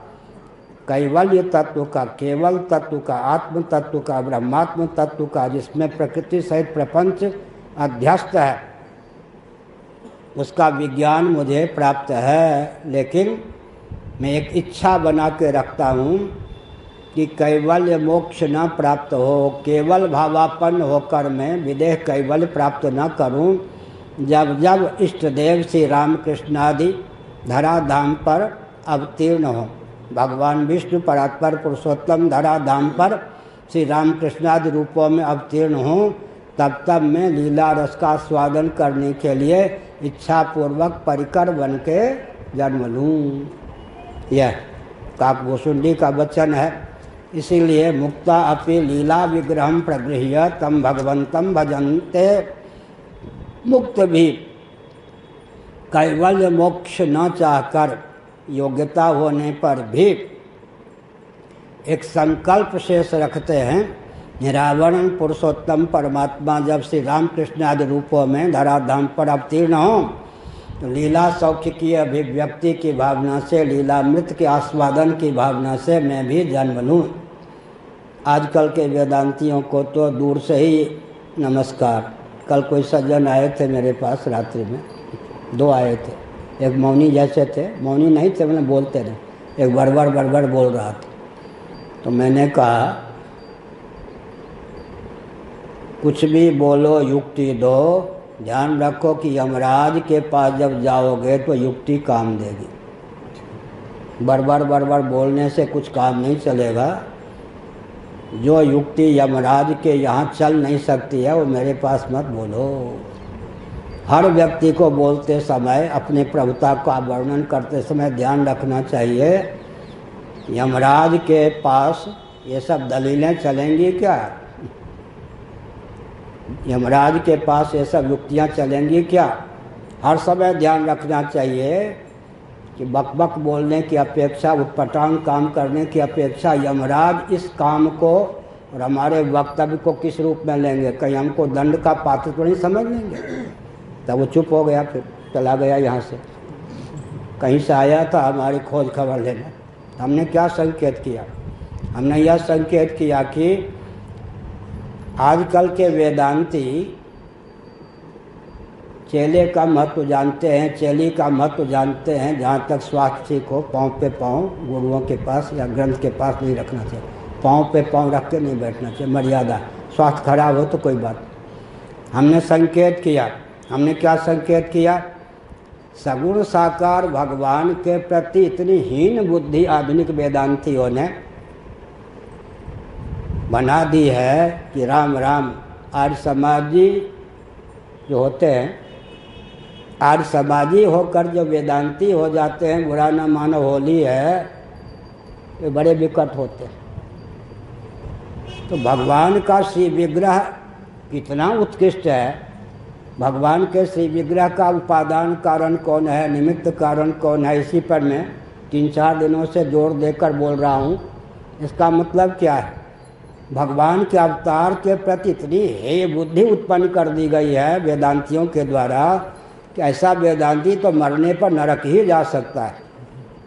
कैवल्य तत्व का, केवल तत्व का, आत्म तत्व का, ब्रह्मात्म तत्व का, जिसमें प्रकृति सहित प्रपंच अध्यस्त है, उसका विज्ञान मुझे प्राप्त है। लेकिन मैं एक इच्छा बना के रखता हूँ कि कैवल्य मोक्ष न प्राप्त हो, केवल भावापन्न होकर मैं विदेह कैवल्य प्राप्त न करूँ। जब जब इष्ट देव श्री रामकृष्ण आदि धराधाम पर अवतीर्ण हो, भगवान विष्णु परात्पर पुरुषोत्तम धराधाम पर श्री रामकृष्ण आदि रूपों में अवतीर्ण हूँ, तब तब मैं लीला रस का स्वादन करने के लिए इच्छापूर्वक परिकर बन के जन्म लूँ। यह काकभूषुंडी का वचन है। इसीलिए मुक्ता अपि लीला विग्रहम प्रगृह्य तम भगवंतम भजन्ते, मुक्त भी कैवल्य मोक्ष न चाहकर योग्यता होने पर भी एक संकल्प शेष रखते हैं। निरावरण पुरुषोत्तम परमात्मा जब श्री रामकृष्ण आदि रूपों में धराधाम पर अवतीर्ण हों, तो लीला सौख्य की अभिव्यक्ति की भावना से, लीलामृत के आस्वादन की भावना से मैं भी जन्म लूँ। आजकल के वेदांतियों को तो दूर से ही नमस्कार। कल कोई सज्जन आए थे मेरे पास रात्रि में, 2 आए थे। एक मौनी जैसे थे, मौनी नहीं थे, मैंने बोलते नहीं, एक बड़बड़ बोल रहा था। तो मैंने कहा कुछ भी बोलो युक्ति दो, ध्यान रखो कि यमराज के पास जब जाओगे तो युक्ति काम देगी। बड़बड़ बोलने से कुछ काम नहीं चलेगा। जो युक्ति यमराज के यहाँ चल नहीं सकती है वो मेरे पास मत बोलो। हर व्यक्ति को बोलते समय, अपने प्रभुता का वर्णन करते समय ध्यान रखना चाहिए, यमराज के पास ये सब दलीलें चलेंगी क्या? यमराज के पास ये सब युक्तियाँ चलेंगी क्या? हर समय ध्यान रखना चाहिए कि बकबक बोलने की अपेक्षा, उटपटांग काम करने की अपेक्षा यमराज इस काम को और हमारे वक्तव्य को किस रूप में लेंगे? कहीं हमको दंड का पात्र तो नहीं समझ लेंगे? तब वो चुप हो गया, फिर चला गया यहाँ से। कहीं से आया था हमारी खोज खबर लेने। हमने क्या संकेत किया? हमने यह संकेत किया कि आजकल के वेदांती चेले का महत्व जानते हैं, चेली का महत्व जानते हैं। जहाँ तक स्वास्थ्य ठीक हो, पाँव पे पाँव गुरुओं के पास या ग्रंथ के पास नहीं रखना चाहिए। पाँव पे पाँव रख के नहीं बैठना चाहिए, मर्यादा। स्वास्थ्य खराब हो तो कोई बात। हमने संकेत किया, हमने क्या संकेत किया? सगुण साकार भगवान के प्रति इतनी हीन बुद्धि आधुनिक वेदांतियों ने बना दी है कि राम राम। आर्य समाजी जो होते हैं, आर्य समाजी होकर जो वेदांती हो जाते हैं, बुरा न मानो होली है, ये बड़े विकट होते हैं। तो भगवान का श्री विग्रह कितना उत्कृष्ट है। भगवान के श्री विग्रह का उपादान कारण कौन है, निमित्त कारण कौन है, इसी पर मैं 3-4 दिनों से जोर देकर बोल रहा हूँ। इसका मतलब क्या है? भगवान के अवतार के प्रति इतनी हेय बुद्धि उत्पन्न कर दी गई है वेदांतियों के द्वारा कि ऐसा वेदांती तो मरने पर नरक ही जा सकता है।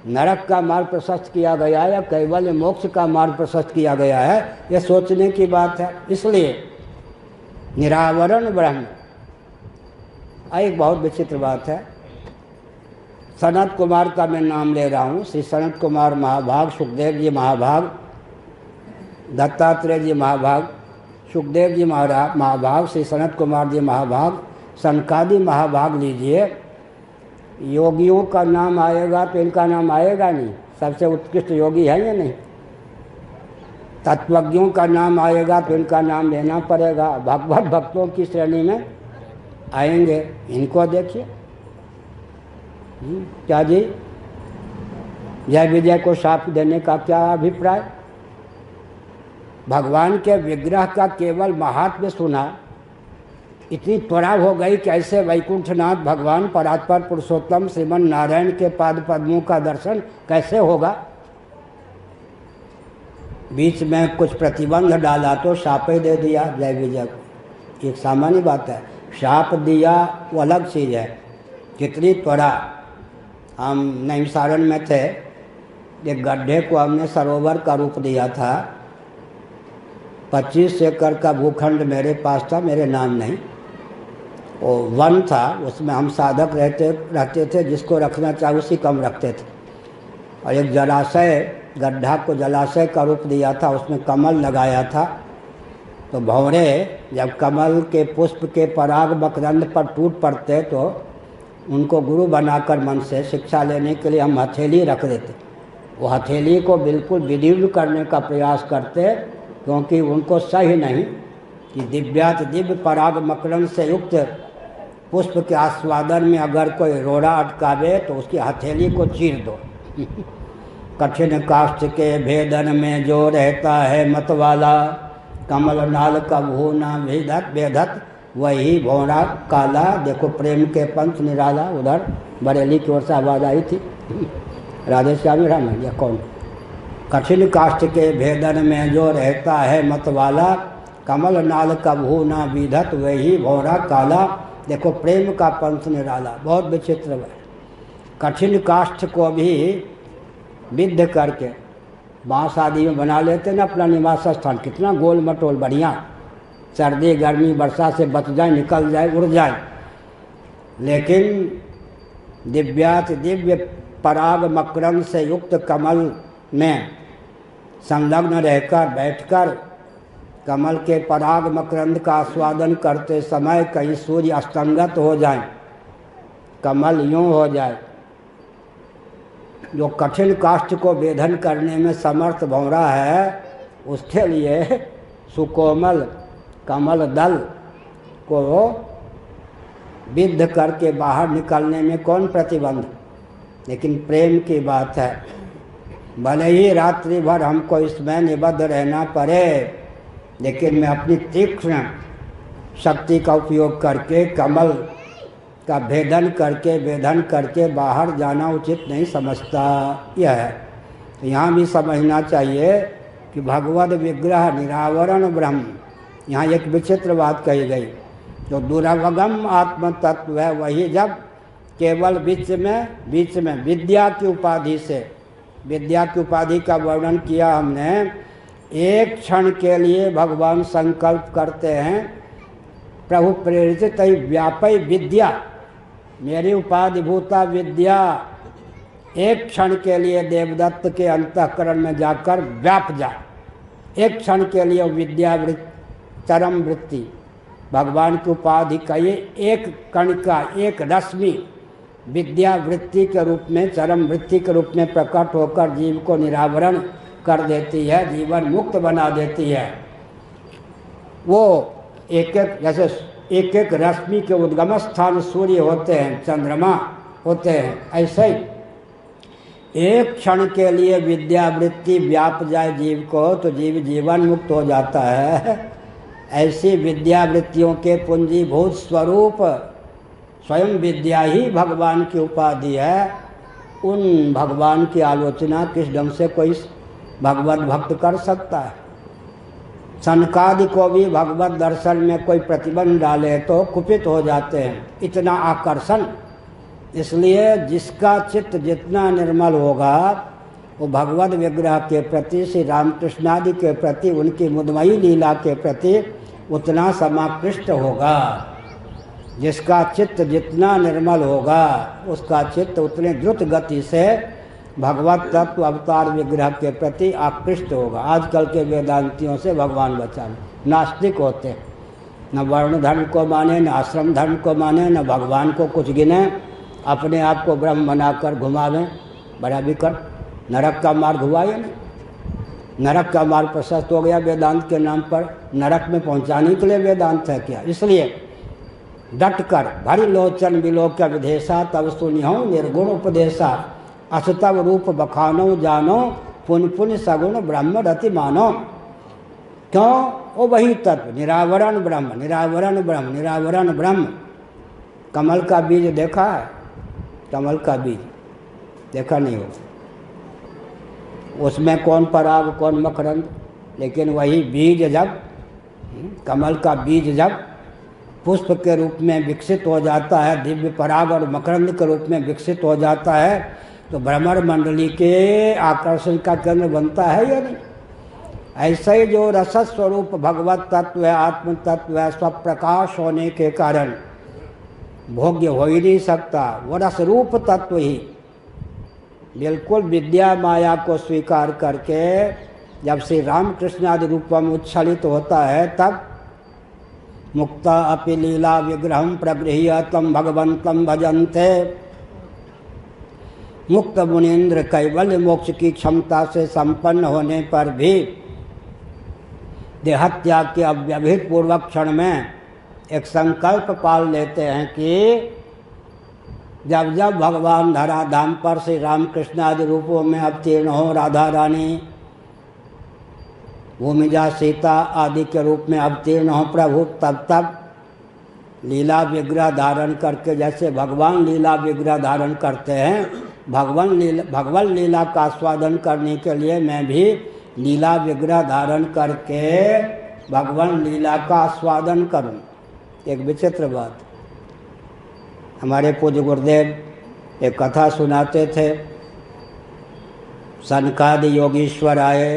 नरक का मार्ग प्रशस्त किया गया है या कैवल्य मोक्ष का मार्ग प्रशस्त किया गया है, ये सोचने की बात है। इसलिए निरावरण ब्रह्म एक बहुत विचित्र बात है। सनत कुमार का मैं नाम ले रहा हूँ। श्री सनत कुमार महाभाग, सुखदेव जी महाभाग, दत्तात्रेय जी महाभाग, सुखदेव जी महाभाग, श्री सनत कुमार जी महाभाग, सनकादि महाभाग लीजिए। योगियों का नाम आएगा तो इनका नाम आएगा नहीं। सबसे उत्कृष्ट योगी है या नहीं? तत्वज्ञों का नाम आएगा तो इनका नाम लेना पड़ेगा। भगवत भक्तों की श्रेणी में आएंगे। इनको देखिए। क्या जी, जय विजय को शाप देने का क्या अभिप्राय? भगवान के विग्रह का केवल महात्म्य सुना, इतनी त्वरा हो गई कि ऐसे वैकुंठनाथ भगवान परात्पर पुरुषोत्तम श्रीमन नारायण के पाद पद्मों का दर्शन कैसे होगा? बीच में कुछ प्रतिबंध डाला तो शाप ही दे दिया जय विजय को। एक सामान्य बात है। शाप दिया वो अलग चीज़ है। कितनी त्वरा। हम नैमिषारण्य में थे, एक गड्ढे को हमने सरोवर का रूप दिया था। 25 एकड़ का भूखंड मेरे पास था, मेरे नाम नहीं। वो वन था, उसमें हम साधक रहते थे, जिसको रखना चाहे उसी कम रखते थे। और एक जलाशय, गड्ढा को जलाशय का रूप दिया था, उसमें कमल लगाया था। तो भंवरे जब कमल के पुष्प के पराग मकरंद पर टूट पड़ते तो उनको गुरु बनाकर मन से शिक्षा लेने के लिए हम हथेली रख देते। वो हथेली को बिल्कुल विदीर्ण करने का प्रयास करते, क्योंकि उनको सही नहीं कि दिव्यात दिव्य पराग मकरंद से युक्त पुष्प के आस्वादन में अगर कोई रोड़ा अटकावे तो उसकी हथेली को चीर दो। कठिन काष्ठ के भेदन में जो रहता है मतवाला, कमल नाल का भूना भेदत बेधत वही भौरा काला। देखो प्रेम के पंथ निराला, उधर बरेली की ओर से आवाज़ आई थी, राधे श्यामी राम या कौन। कठिन काष्ठ के भेदन में जो रहता है मतवाला, कमल नाल का भूना विधत वही भौरा काला। देखो प्रेम का पंथ निराला, बहुत विचित्र है। कठिन काष्ठ को भी विद्ध करके बाँस आदि में बना लेते ना अपना निवास स्थान, कितना गोल मटोल बढ़िया, सर्दी गर्मी वर्षा से बच जाए, निकल जाए, उड़ जाए। लेकिन दिव्यात दिव्य पराग मकरंद से युक्त कमल में संलग्न रहकर बैठकर कमल के पराग मकरंद का आस्वादन करते समय कहीं सूर्य अस्तंगत हो जाए, कमल यूं हो जाए। जो कठिन काष्ठ को भेदन करने में समर्थ भंवरा है, उसके लिए सुकोमल कमल दल को विद्ध करके बाहर निकलने में कौन प्रतिबंध। लेकिन प्रेम की बात है, भले ही रात्रि भर हमको इसमें निबद्ध रहना पड़े, लेकिन मैं अपनी तीक्ष्ण शक्ति का उपयोग करके कमल का भेदन करके बाहर जाना उचित नहीं समझता। यह है। तो यहाँ भी समझना चाहिए कि भगवद विग्रह निरावरण ब्रह्म, यहाँ एक विचित्र बात कही गई। जो दुरावगम आत्म तत्व है वही जब केवल बीच में विद्या की उपाधि से, विद्या की उपाधि का वर्णन किया हमने। एक क्षण के लिए भगवान संकल्प करते हैं, प्रभु प्रेरित तई व्यापई विद्या, मेरी उपाधिभूता विद्या एक क्षण के लिए देवदत्त के अंतःकरण में जाकर व्याप जाए। एक क्षण के लिए विद्या चरम वृत्ति, भगवान की उपाधि का ये एक कणिका, एक रश्मि विद्या वृत्ति के रूप में, चरम वृत्ति के रूप में प्रकट होकर जीव को निरावरण कर देती है, जीवन मुक्त बना देती है। वो एक एक, जैसे एक एक रश्मि के उद्गम स्थान सूर्य होते हैं, चंद्रमा होते हैं, ऐसे ही एक क्षण के लिए विद्या वृत्ति व्याप जाए जीव को तो जीव जीवन मुक्त हो जाता है। ऐसी विद्या वृत्तियों के पूंजीभूत स्वरूप स्वयं विद्या ही भगवान की उपाधि है। उन भगवान की आलोचना किस ढंग से कोई भगवत भक्त कर सकता है। सनकादि को भी भगवत दर्शन में कोई प्रतिबंध डाले तो कुपित हो जाते हैं, इतना आकर्षण। इसलिए जिसका चित्त जितना निर्मल होगा वो भगवत विग्रह के प्रति, श्री रामकृष्णादि के प्रति, उनकी मुदमयी लीला के प्रति उतना समाकृष्ट होगा। जिसका चित्त जितना निर्मल होगा उसका चित्त उतने द्रुत गति से भगवत तत्व अवतार विग्रह के प्रति आकृष्ट होगा। आजकल के वेदांतियों से भगवान बचाने, नास्तिक होते, न वर्ण धर्म को माने, न आश्रम धर्म को माने, न भगवान को कुछ गिने, अपने आप को ब्रह्म बनाकर घुमावें, बड़ा विकट। नरक का मार्ग हुआ या नहीं? नरक का मार्ग प्रशस्त हो गया वेदांत के नाम पर। नरक में पहुंचाने के लिए वेदांत है क्या? इसलिए डट कर भरी लोचन विलोक विधेशा तब सुनियो निर्गुण उपदेशा, असतव रूप बखानो जानो पुन पुन सगुण ब्रह्म रति मानो। क्यों? वो वही तत्व निरावरण ब्रह्म, निरावरण ब्रह्म, निरावरण ब्रह्म। कमल का बीज देखा है? कमल का बीज देखा नहीं हो, उसमें कौन पराग कौन मकरंद, लेकिन वही बीज जब, कमल का बीज जब पुष्प के रूप में विकसित हो जाता है, दिव्य पराग और मकरंद के रूप में विकसित हो जाता है, तो भ्रमर मंडली के आकर्षण का केंद्र बनता है या नहीं। ऐसे ही जो रस स्वरूप भगवत तत्व है, आत्म तत्व है, स्वप्रकाश होने के कारण भोग्य हो ही नहीं सकता, वो रस रूप तत्व ही बिल्कुल विद्या माया को स्वीकार करके जब श्री रामकृष्ण आदि रूपों में उच्छलित होता है, तब मुक्ता अपि लीला विग्रहम प्रगृह्य तम भगवंतम भजन्ते। मुक्त मुनीन्द्र कैवल्य मोक्ष की क्षमता से संपन्न होने पर भी देहत्याग के अव्यवहित पूर्वक क्षण में एक संकल्प पाल लेते हैं कि जब जब भगवान धराधाम पर श्री रामकृष्ण आदि रूपों में अवतीर्ण हो, राधा रानी, भूमिजा सीता आदि के रूप में अवतीर्ण हो प्रभु, तब तब लीला विग्रह धारण करके, जैसे भगवान लीला विग्रह धारण करते हैं, भगवान लीला का आस्वादन करने के लिए मैं भी लीला विग्रह धारण करके भगवान लीला का आस्वादन करूं। एक विचित्र बात, हमारे पूज्य गुरुदेव एक कथा सुनाते थे। सनकादि योगीश्वर आए,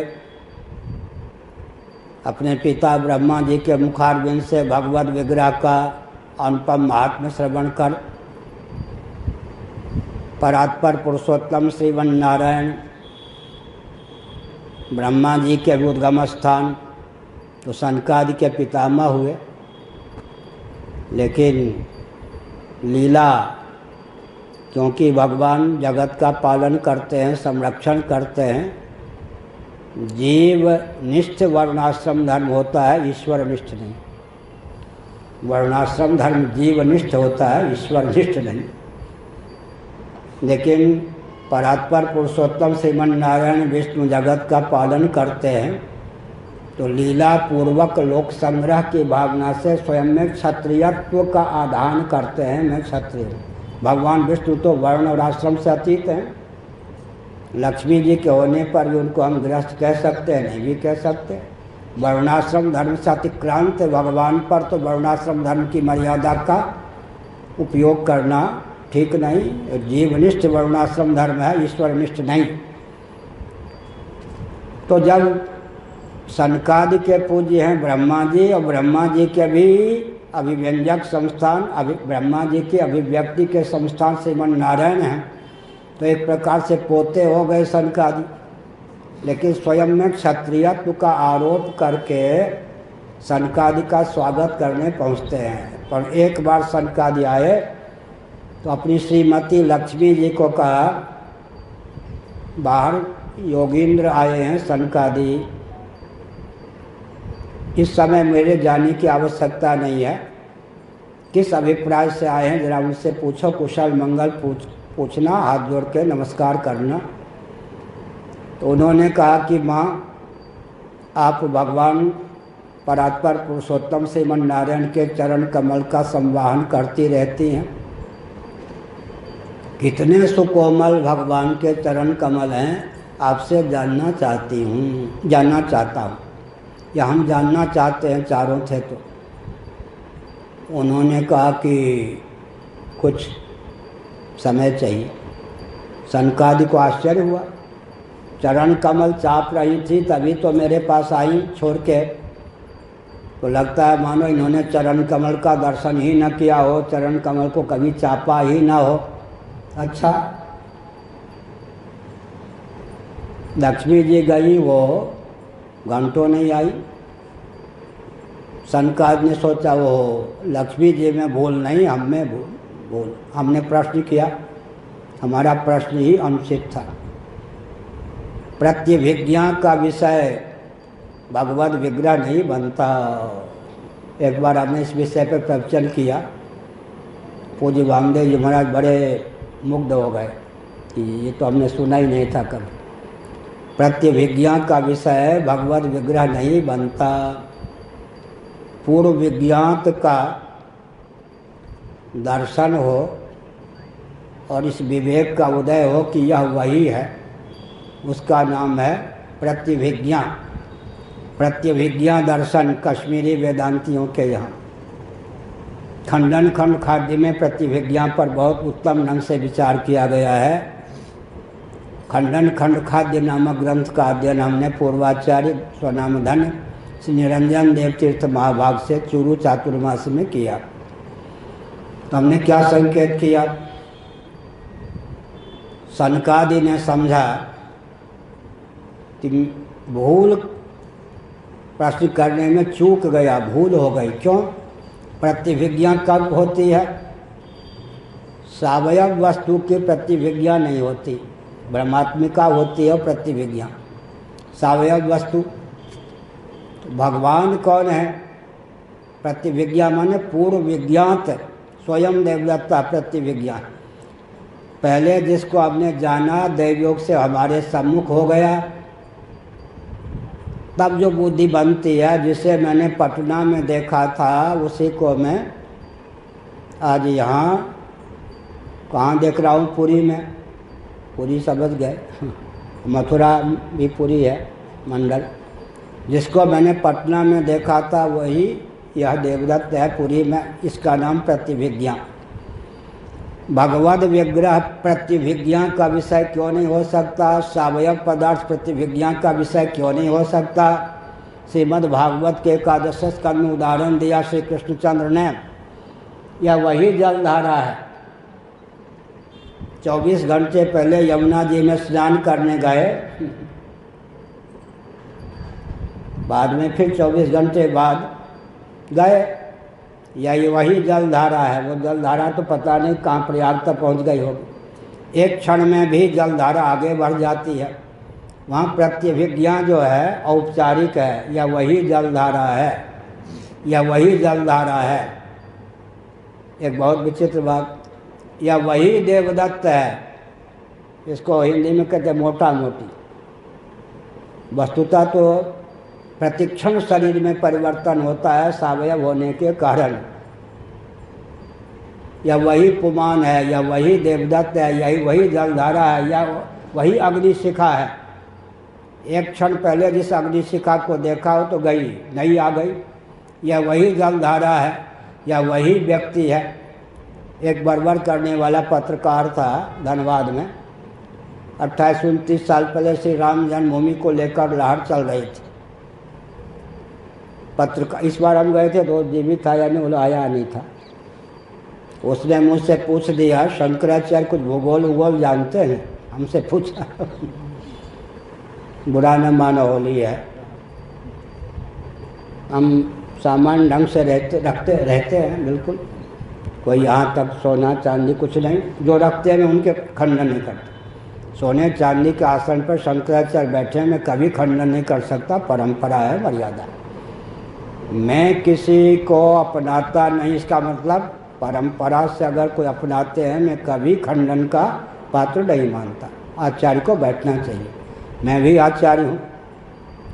अपने पिता ब्रह्मा जी के मुखारविंद से भगवत विग्रह का अनुपम महात्म्य श्रवण कर परात्पर पुरुषोत्तम श्रीवन नारायण ब्रह्मा जी के उद्गम स्थान तो सनकादि के पितामह हुए, लेकिन लीला, क्योंकि भगवान जगत का पालन करते हैं, संरक्षण करते हैं, जीव निष्ठ वर्णाश्रम धर्म होता है, ईश्वर निष्ठ नहीं। वर्णाश्रम धर्म जीव निष्ठ होता है, ईश्वर निष्ठ नहीं। लेकिन परात्पर पुरुषोत्तम श्रीमन नारायण विष्णु जगत का पालन करते हैं, तो लीला पूर्वक लोक संग्रह की भावना से स्वयं में क्षत्रियत्व का आधान करते हैं। मैं क्षत्रिय हूँ। भगवान विष्णु तो वर्ण और आश्रम से अतीत हैं। लक्ष्मी जी के होने पर भी उनको हम गृहस्थ कह सकते हैं, नहीं भी कह सकते। वर्णाश्रम धर्म से अतिक्रांत भगवान पर तो वर्णाश्रम धर्म की मर्यादा का उपयोग करना ठीक नहीं। जीवनिष्ठ वर्णाश्रम धर्म है, ईश्वरनिष्ठ नहीं। तो जब सनकादि के पूज्य हैं ब्रह्मा जी, और ब्रह्मा जी के भी अभिव्यंजक संस्थान, ब्रह्मा जी की अभिव्यक्ति के संस्थान श्रीमन नारायण हैं, तो एक प्रकार से पोते हो गए सनकादि। लेकिन स्वयं में क्षत्रियत्व का आरोप करके सनकादि का स्वागत करने पहुँचते हैं। पर एक बार सनकादि आए तो अपनी श्रीमती लक्ष्मी जी को कहा, बाहर योगींद्र आए हैं सनकादि, इस समय मेरे जाने की आवश्यकता नहीं है, किस अभिप्राय से आए हैं जरा उनसे पूछो, कुशल मंगल पूछना, हाथ जोड़ के नमस्कार करना। तो उन्होंने कहा कि माँ, आप भगवान परात्पर पुरुषोत्तम श्रीमन नारायण के चरण कमल का संवाहन करती रहती हैं। कितने सुकोमल भगवान के चरण कमल हैं, आपसे जानना चाहता हूँ, या हम जानना चाहते हैं, चारों थे। तो उन्होंने कहा कि कुछ समय चाहिए। सनकादि को आश्चर्य हुआ, चरण कमल चाप रही थी तभी तो मेरे पास आई छोड़ के। तो लगता है मानो इन्होंने चरण कमल का दर्शन ही न किया हो, चरण कमल को कभी चापा ही ना हो। अच्छा, लक्ष्मी जी गई, वो घंटों नहीं आई। सनकादि ने सोचा वो लक्ष्मी जी में भूल नहीं, हम में भूल। हमने प्रश्न किया, हमारा प्रश्न ही अनुचित था। प्रत्यभिज्ञा का विषय भगवत विग्रह नहीं बनता। एक बार हमने इस विषय पर प्रवचन किया, पूज्य वामदेव जी महाराज बड़े मुग्ध हो गए कि ये तो हमने सुना ही नहीं था कभी। प्रत्यभिज्ञा का विषय भगवत विग्रह नहीं बनता। पूर्व विज्ञात का दर्शन हो और इस विवेक का उदय हो कि यह वही है, उसका नाम है प्रत्यभिज्ञा। प्रत्यभिज्ञा दर्शन कश्मीरी वेदांतियों के यहाँ। खंडन खंड खाद्य में प्रतिभिज्ञा पर बहुत उत्तम ढंग से विचार किया गया है। खंडन खंड खाद्य नामक ग्रंथ का अध्ययन हमने पूर्वाचार्य स्वनामधन्य श्री निरंजन देव तीर्थ महाभाग से चूरू चातुर्मास में किया। तो हमने क्या संकेत किया? सनकादि ने समझा कि भूल प्रश्न करने में चूक गया, भूल हो गई। क्यों? प्रतिभिज्ञा कब होती है? सावयव वस्तु की प्रतिभिज्ञा नहीं होती, ब्रह्मात्मिका होती है प्रतिभिज्ञा। सावयव वस्तु तो भगवान कौन है? प्रतिभिज्ञा माने पूर्व विज्ञात, स्वयं देवदत्ता प्रतिभिज्ञा। पहले जिसको आपने जाना दैवयोग से हमारे सम्मुख हो गया, तब जो बुद्धि बनती है, जिसे मैंने पटना में देखा था उसी को मैं आज यहाँ कहाँ देख रहा हूँ? पुरी में। पुरी समझ गए, मथुरा भी पुरी है मंडल। जिसको मैंने पटना में देखा था वही यह देवदत्त है पुरी में। इसका नाम प्रतिभिज्ञा। भगवद विग्रह प्रतिभिज्ञा का विषय क्यों नहीं हो सकता? सावयव पदार्थ प्रतिभिज्ञा का विषय क्यों नहीं हो सकता? श्रीमद् भागवत के एकादश स्कंद में उदाहरण दिया श्री कृष्णचंद्र ने। यह वही जलधारा है। 24 घंटे पहले यमुना जी में स्नान करने गए, बाद में फिर 24 घंटे बाद गए, यही वही जलधारा है। वो जलधारा तो पता नहीं कहाँ प्रयाग तक पहुँच गई होगी। एक क्षण में भी जलधारा आगे बढ़ जाती है। वहाँ प्रतिभिज्ञा जो है औपचारिक है, या वही जलधारा है, या वही जलधारा है। एक बहुत विचित्र बात, या वही देवदत्त है। इसको हिंदी में कहते हैं मोटा मोटी। वस्तुतः तो प्रतिक्षण शरीर में परिवर्तन होता है सावयव होने के कारण। या वही पुमान है, या वही देवदत्त है, यही वही जलधारा है, या वही अग्निशिखा है। एक क्षण पहले जिस अग्निशिखा को देखा हो तो गई, नहीं आ गई। या वही जलधारा है, या वही व्यक्ति है। एक बड़बड़ करने वाला पत्रकार था धनबाद में। 28-29 साल पहले श्री राम जन्मभूमि को लेकर लहर चल रही थी। पत्रकार, इस बार हम गए थे तो जीवित था या नहीं, वो आया नहीं था। उसने मुझसे पूछ दिया, शंकराचार्य कुछ भूगोल उगोल जानते हैं? हमसे पूछा। बुरा न मानो, होली है, हम सामान्य ढंग से रहते हैं बिल्कुल। कोई यहाँ तक सोना चांदी कुछ नहीं, जो रखते हैं उनके खंडन नहीं करते। सोने चांदी के आसन पर शंकराचार्य बैठे, मैं कभी खंडन नहीं कर सकता, परंपरा है, मर्यादा। मैं किसी को अपनाता नहीं, इसका मतलब परंपरा से अगर कोई अपनाते हैं मैं कभी खंडन का पात्र नहीं मानता। आचार्य को बैठना चाहिए। मैं भी आचार्य हूँ,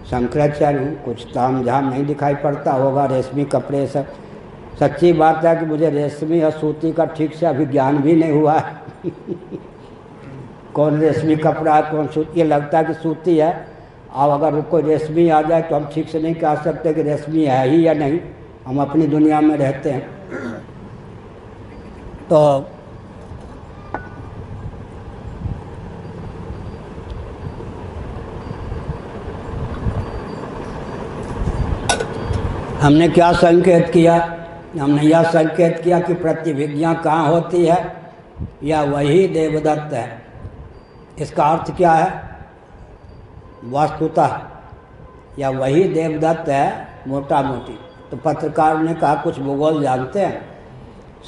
शंकराचार्य हूँ। कुछ ताम झाम नहीं दिखाई पड़ता होगा, रेशमी कपड़े सब। सच्ची बात है कि मुझे रेशमी और सूती का ठीक से अभी ज्ञान भी नहीं हुआ है। कौन रेशमी कपड़ा है, कौन सूती? ये लगता है कि सूती है। अब अगर कोई रेशमी आ जाए तो हम ठीक से नहीं कह सकते कि रेशमी है ही या नहीं। हम अपनी दुनिया में रहते हैं। तो हमने क्या संकेत किया? हमने यह संकेत किया कि प्रतिभिज्ञा कहाँ होती है? या वही देवदत्त है। इसका अर्थ क्या है? वस्तुतः या वही देवदत्त है मोटा मोटी। तो पत्रकार ने कहा कुछ भूगोल जानते हैं?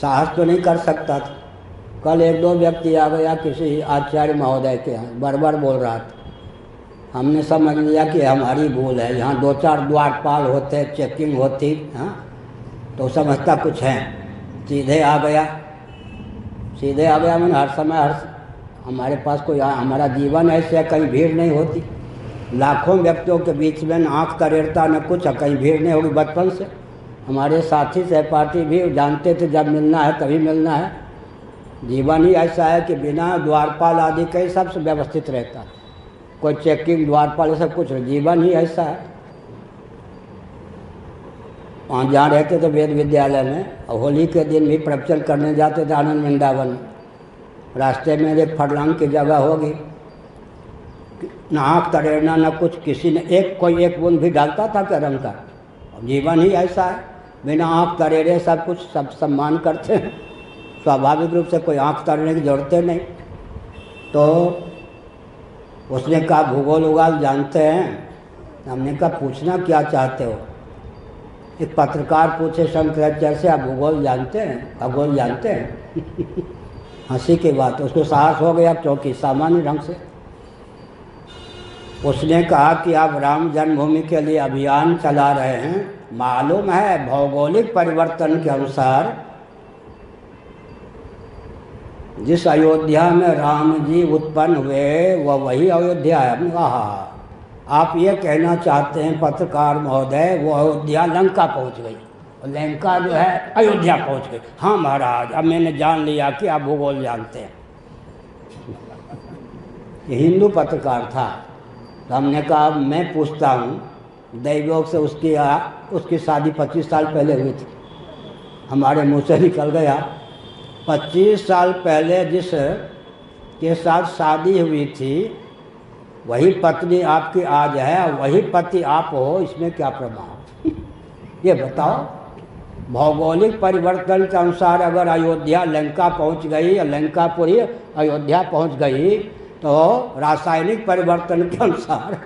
साहस तो नहीं कर सकता था। कल 1-2 व्यक्ति आ गया किसी आचार्य महोदय के यहाँ, बरबर बोल रहा था। हमने समझ लिया कि हमारी भूल है। यहाँ 2-4 द्वारपाल होते, चेकिंग होती, हाँ, तो समझता कुछ है। सीधे आ गया मैंने हर समय हमारे पास कोई हमारा जीवन ऐसे कहीं भीड़ नहीं होती। लाखों व्यक्तियों के बीच में आँख करेरता न कुछ, कहीं भीड़ नहीं होगी। बचपन से हमारे साथी सहपाठी भी जानते थे जब मिलना है तभी मिलना है। जीवन ही ऐसा है कि बिना द्वारपाल आदि के ही सबसे व्यवस्थित रहता। कोई चेकिंग द्वारपाल सब कुछ, जीवन ही ऐसा है। वहाँ जहाँ रहते थे वेद विद्यालय में, और होली के दिन भी प्रवचन करने जाते थे आनंद वृंदावन में। रास्ते में एक फरलांग की जगह होगी, न आँख तरेरना न कुछ, किसी ने कोई एक बूंद भी डालता था क्या रंग का? जीवन ही ऐसा है, बिना आँख तरेरे सब कुछ सब सम्मान करते हैं, स्वाभाविक रूप से कोई आँख तरेने की जरूरत नहीं। तो उसने कहा भूगोल उगाल जानते हैं? हमने कहा पूछना क्या चाहते हो? एक पत्रकार पूछे शंकराचार्य से आप भूगोल जानते हैं, खगोल जानते हैं? हंसी की बात, उसको साहस हो गया क्योंकि सामान्य ढंग से। उसने कहा कि आप राम जन्मभूमि के लिए अभियान चला रहे हैं, मालूम है भौगोलिक परिवर्तन के अनुसार जिस अयोध्या में राम जी उत्पन्न हुए वह वही अयोध्या है। हमने कहा आप ये कहना चाहते हैं पत्रकार महोदय वो अयोध्या लंका पहुंच गई और लंका जो है अयोध्या पहुंच गई? हाँ महाराज, अब मैंने जान लिया कि आप भूगोल जानते हैं। ये हिंदू पत्रकार था। तो हमने कहा मैं पूछता हूँ, दैवयोग से उसकी शादी 25 साल पहले हुई थी, हमारे मुँह से निकल गया। 25 साल पहले जिस के साथ शादी हुई थी वही पत्नी आपकी आज है और वही पति आप हो, इसमें क्या प्रमाण? ये बताओ। भौगोलिक परिवर्तन के अनुसार अगर अयोध्या लंका पहुंच गई और लंकापुरी अयोध्या पहुंच गई, तो रासायनिक परिवर्तन के अनुसार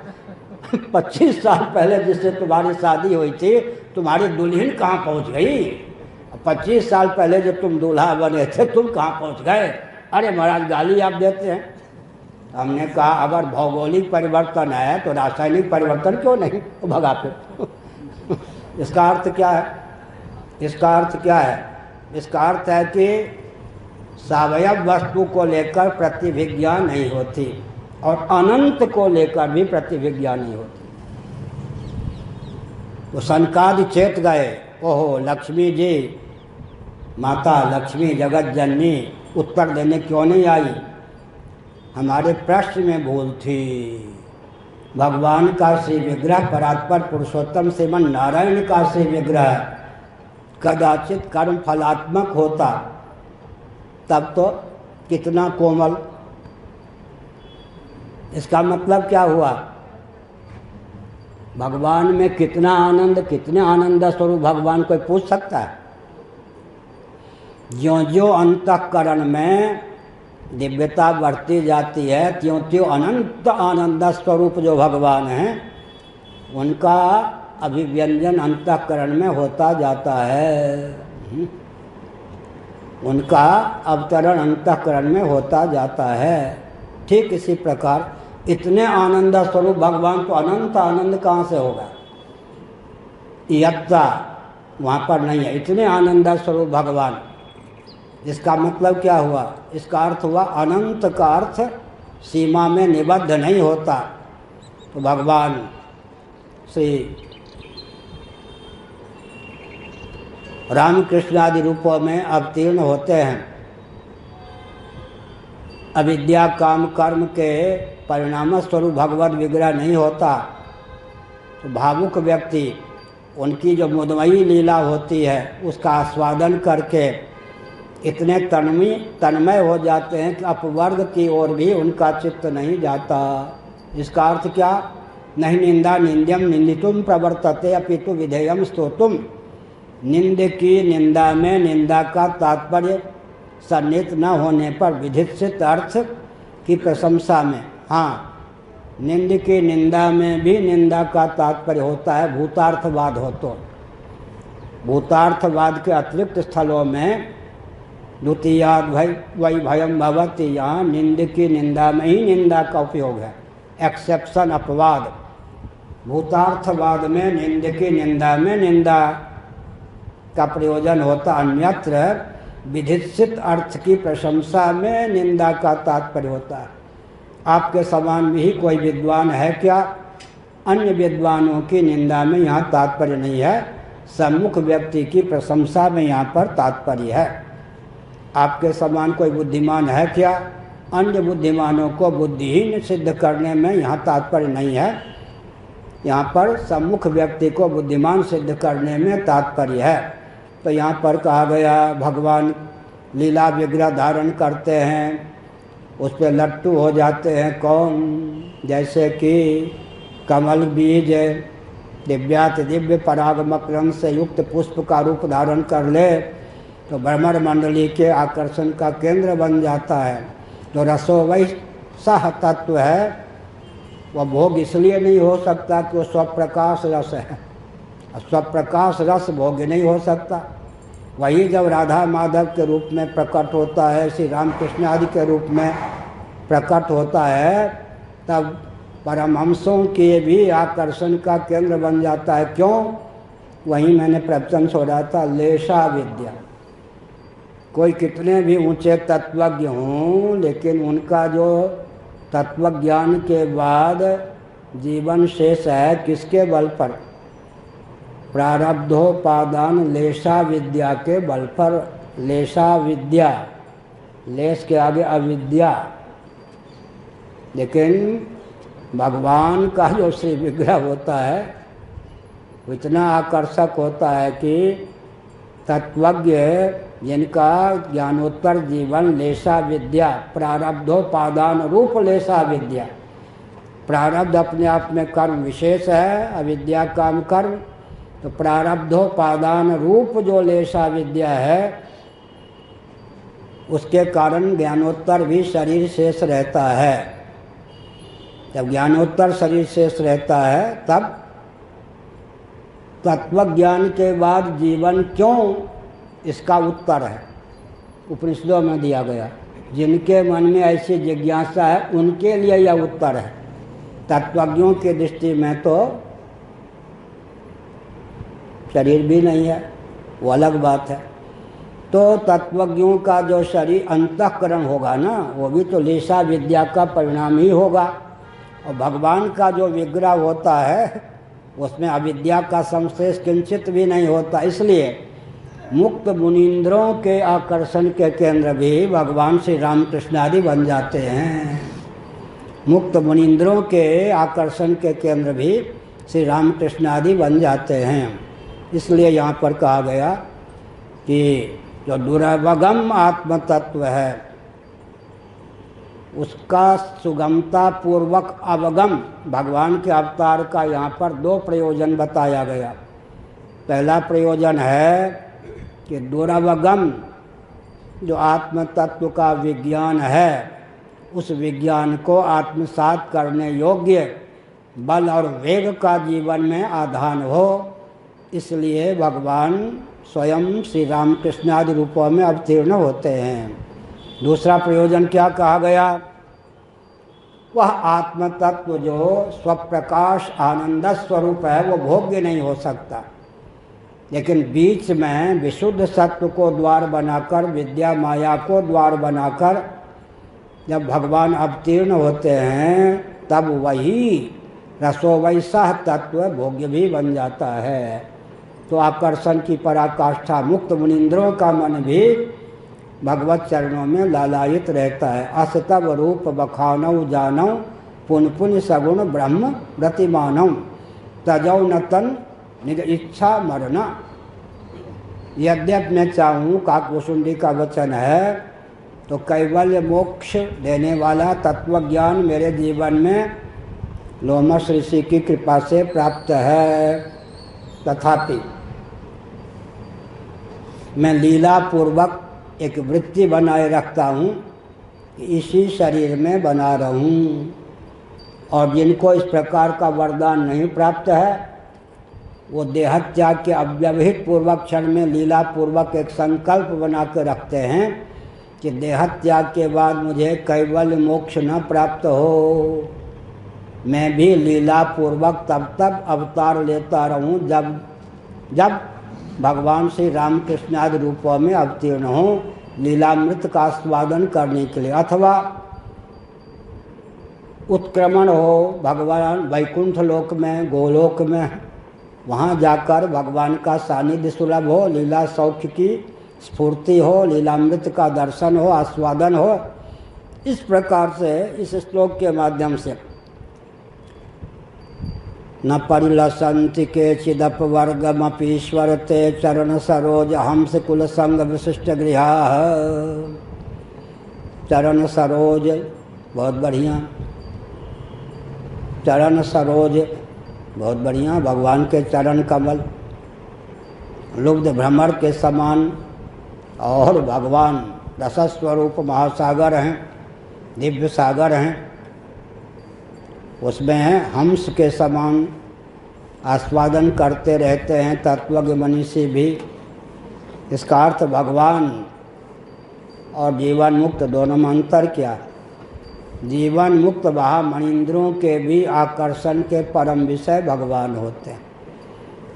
25 साल पहले जिससे तुम्हारी शादी हुई थी तुम्हारी दुल्हन कहाँ पहुंच गई? 25 साल पहले जब तुम दूल्हा बने थे तुम कहाँ पहुंच गए? अरे महाराज गाली आप देते हैं। हमने कहा अगर भौगोलिक परिवर्तन है तो रासायनिक परिवर्तन क्यों नहीं? तो भगा फिर। इसका अर्थ क्या है? इसका अर्थ क्या है? इसका अर्थ है कि सावयव वस्तु को लेकर प्रतिभिज्ञा नहीं होती और अनंत को लेकर भी प्रतिभिज्ञा नहीं होती। तो सनकादि चेत गए, ओहो लक्ष्मी जी, माता लक्ष्मी जगत जननी उत्तर देने क्यों नहीं आई? हमारे प्रश्न में भूल थी। भगवान का श्री विग्रह परात्पर पुरुषोत्तम श्रीमन नारायण का श्री विग्रह कदाचित कर्म फलात्मक होता तब तो कितना कोमल। इसका मतलब क्या हुआ? भगवान में कितना आनंद, कितने आनंद स्वरूप भगवान कोई पूछ सकता है? ज्यों ज्यों अंतःकरण में दिव्यता बढ़ती जाती है त्यों त्यों अनंत आनंद स्वरूप जो भगवान हैं उनका अभिव्यंजन अंतःकरण में होता जाता है, उनका अवतरण अंतःकरण में होता जाता है। ठीक इसी प्रकार इतने आनंद स्वरूप भगवान, तो अनंत आनंद कहाँ से होगा? यत्ता वहाँ पर नहीं है। इतने आनंद स्वरूप भगवान, इसका मतलब क्या हुआ? इसका अर्थ हुआ अनंत का अर्थ सीमा में निबद्ध नहीं होता। तो भगवान श्री रामकृष्ण आदि रूपों में अवतीर्ण होते हैं। अविद्या काम कर्म के परिणाम स्वरूप भगवत विग्रह नहीं होता। तो भावुक व्यक्ति उनकी जो मुदमयी लीला होती है उसका आस्वादन करके इतने तन्मय हो जाते हैं कि अपवर्ग की ओर भी उनका चित्त नहीं जाता। इसका अर्थ क्या? नहीं निंदा निंद्यम निंदितुम प्रवर्तते अपितु विधेयम स्तोतुम। निंद की निंदा में निंदा का तात्पर्य सन्निहित न होने पर विधित अर्थ की प्रशंसा में, हाँ निंद की निंदा में भी निंदा का तात्पर्य होता है भूतार्थवाद हो। तो भूतार्थवाद के अतिरिक्त स्थलों में द्वितीयाद वही भयम भवति, यहाँ निंद की निंदा में ही निंदा का उपयोग है, एक्सेप्शन अपवाद। भूतार्थवाद में निंद की निंदा में निंदा का प्रयोजन होता, अन्यत्र विधित अर्थ की प्रशंसा में निंदा का तात्पर्य होता है। आपके समान भी कोई विद्वान है क्या? अन्य विद्वानों की निंदा में यहाँ तात्पर्य नहीं है, सम्मुख व्यक्ति की प्रशंसा में यहाँ पर तात्पर्य है। आपके समान कोई बुद्धिमान है क्या? अन्य बुद्धिमानों को बुद्धिहीन सिद्ध करने में यहाँ तात्पर्य नहीं है, यहाँ पर सम्मुख व्यक्ति को बुद्धिमान सिद्ध करने में तात्पर्य है। तो यहाँ पर कहा गया भगवान लीला विग्रह धारण करते हैं, उस पर लट्टू हो जाते हैं कौन, जैसे कि कमल बीज दिव्यात दिव्य पराग मकरंद से युक्त पुष्प का रूप धारण कर ले तो ब्रह्मांड मंडली के आकर्षण का केंद्र बन जाता है। जो रसो वही सह तत्व है वह भोग इसलिए नहीं हो सकता कि वो स्वप्रकाश रस है, स्वप्रकाश रस भोग नहीं हो सकता। वही जब राधा माधव के रूप में प्रकट होता है, श्री रामकृष्ण आदि के रूप में प्रकट होता है, तब परमहंसों के भी आकर्षण का केंद्र बन जाता है। क्यों? वहीं मैंने प्रवचन छोड़ा था, लेशा विद्या। कोई कितने भी ऊंचे तत्वज्ञ हों, लेकिन उनका जो तत्वज्ञान के बाद जीवन शेष है किसके बल पर? प्रारब्धोपादान लेशा विद्या के बल पर। लेशा विद्या, लेश के आगे अविद्या। लेकिन भगवान का जो श्री विग्रह होता है वो इतना आकर्षक होता है कि तत्वज्ञ जिनका ज्ञानोत्तर जीवन लेशा विद्या, प्रारब्धोपादान रूप लेशा विद्या। प्रारब्ध अपने आप में कर्म विशेष है, अविद्या काम कर्म। तो प्रारब्धोपादान रूप जो लेशा विद्या है उसके कारण ज्ञानोत्तर भी शरीर शेष रहता है। जब ज्ञानोत्तर शरीर शेष रहता है तब तत्वज्ञान के बाद जीवन क्यों, इसका उत्तर है उपनिषदों में दिया गया। जिनके मन में ऐसी जिज्ञासा है उनके लिए यह उत्तर है। तत्वज्ञों की दृष्टि में तो शरीर भी नहीं है, वो अलग बात है। तो तत्वज्ञों का जो शरीर अंतःकरण होगा ना, वो भी तो लेशा विद्या का परिणाम ही होगा। और भगवान का जो विग्रह होता है उसमें अविद्या का संशेष किंचित भी नहीं होता। इसलिए मुक्त मुनींद्रों के आकर्षण के केंद्र भी भगवान श्री रामकृष्ण आदि बन जाते हैं। मुक्त मुनींद्रों के आकर्षण के केंद्र भी श्री रामकृष्ण आदि बन जाते हैं। इसलिए यहाँ पर कहा गया कि जो दुरवगम आत्म तत्व है उसका सुगमता पूर्वक अवगम, भगवान के अवतार का यहाँ पर दो प्रयोजन बताया गया। पहला प्रयोजन है कि दुरवगम जो आत्म तत्व का विज्ञान है उस विज्ञान को आत्मसात करने योग्य बल और वेग का जीवन में आधान हो, इसलिए भगवान स्वयं श्री रामकृष्ण आदि रूपों में अवतीर्ण होते हैं। दूसरा प्रयोजन क्या कहा गया? वह आत्म तत्व जो स्वप्रकाश आनंद स्वरूप है वो भोग्य नहीं हो सकता, लेकिन बीच में विशुद्ध सत्व को द्वार बनाकर, विद्या माया को द्वार बनाकर जब भगवान अवतीर्ण होते हैं तब वही रसो वैसा तत्व भोग्य भी बन जाता है। तो आकर्षण की पराकाष्ठा मुक्त मुनींद्रों का मन भी भगवत चरणों में लालायित रहता है। असतव रूप बखानौ जानौ पुन पुन सगुण ब्रह्म प्रतिमानौ तजौ न तन निज इच्छा मरना। यद्यप मैं चाहूँ, काकभूषुंडी का वचन है, तो कैवल्य मोक्ष देने वाला तत्वज्ञान मेरे जीवन में लोमस ऋषि की कृपा से प्राप्त है। तथापि मैं लीला पूर्वक एक वृत्ति बनाए रखता हूँ कि इसी शरीर में बना रहूँ। और जिनको इस प्रकार का वरदान नहीं प्राप्त है वो देहत्याग के अव्यवहित पूर्वक क्षण में लीला पूर्वक एक संकल्प बना के रखते हैं कि देहत्याग के बाद मुझे कैवल्य मोक्ष न प्राप्त हो, मैं भी लीला पूर्वक तब तक अवतार लेता रहूं जब भगवान श्री रामकृष्ण आदि रूपों में अवतीर्ण हों लीलामृत का आस्वादन करने के लिए, अथवा उत्क्रमण हो भगवान वैकुंठ लोक में, गोलोक में, वहाँ जाकर भगवान का सानिध्य सुलभ हो, लीला सौख्य की स्फूर्ति हो, लीलामृत का दर्शन हो, आस्वादन हो। इस प्रकार से इस श्लोक के माध्यम से न परिलसन्ति केचिदपवर्गमपीश्वर ते चरण सरोज हंस कुल संग विशिष्ट गृहाः। चरण सरोज बहुत बढ़िया, चरण सरोज बहुत बढ़िया, भगवान के चरण कमल लुब्ध भ्रमर के समान, और भगवान रसस्वरूप महासागर हैं, दिव्य सागर हैं, उसमें हैं हंस के समान आस्वादन करते रहते हैं तत्वज्ञ मनीषी भी। इसका अर्थ भगवान और जीवन मुक्त दोनों में अंतर क्या? जीवन मुक्त महामणिंद्रों के भी आकर्षण के परम विषय भगवान होते हैं।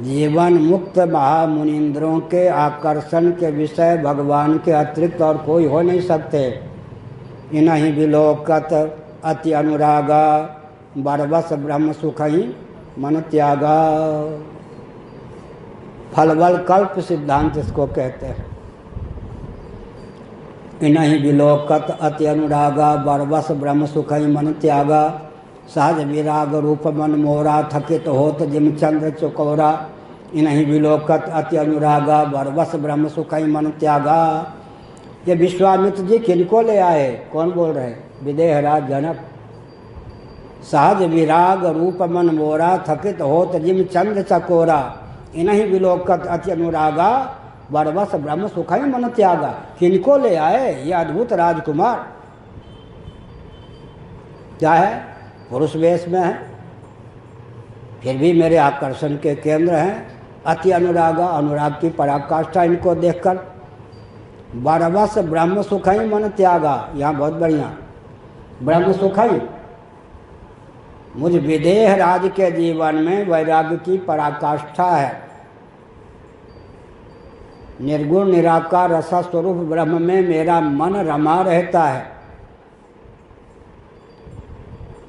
जीवन मुक्त महामुनिंद्रों के आकर्षण के विषय भगवान के अतिरिक्त और कोई हो नहीं सकते। इन्हीं विलोकत अति अनुरागा बरबस ब्रह्म सुख ही मन त्यागा। फलबल कल्प सिद्धांत इसको कहते हैं। इन्हीं विलोकत अति अनुरागा बरबस ब्रह्म सुख ही मन त्यागा। सहज विराग रूप मन मोरा थकित होत जिम चंद्र चकोरा। इन्हीं विलोकत अति अनुरागा बरबस ब्रह्म सुख ही मन त्यागा। ये विश्वामित्र जी किनको ले आए? कौन बोल रहे? विदेहराज जनक। सहज विराग रूप मन मोरा थकित होत जिम चंद्र चकोरा। इन्हीं विलोकत अति अनुरागा बरबस ब्रह्म सुख ही मन त्यागा। किनको ले आए? ये अद्भुत राजकुमार। क्या है? पुरुष वेश में है, फिर भी मेरे आकर्षण के केंद्र हैं। अति अनुरागा, अनुराग की पराकाष्ठा इनको देखकर। बरबस ब्रह्म सुख ही मन त्यागा। यहाँ बहुत बढ़िया, ब्रह्म सुख ही। मुझ विदेह राज के जीवन में वैराग्य की पराकाष्ठा है। निर्गुण निराकार रसा स्वरूप ब्रह्म में मेरा मन रमा रहता है।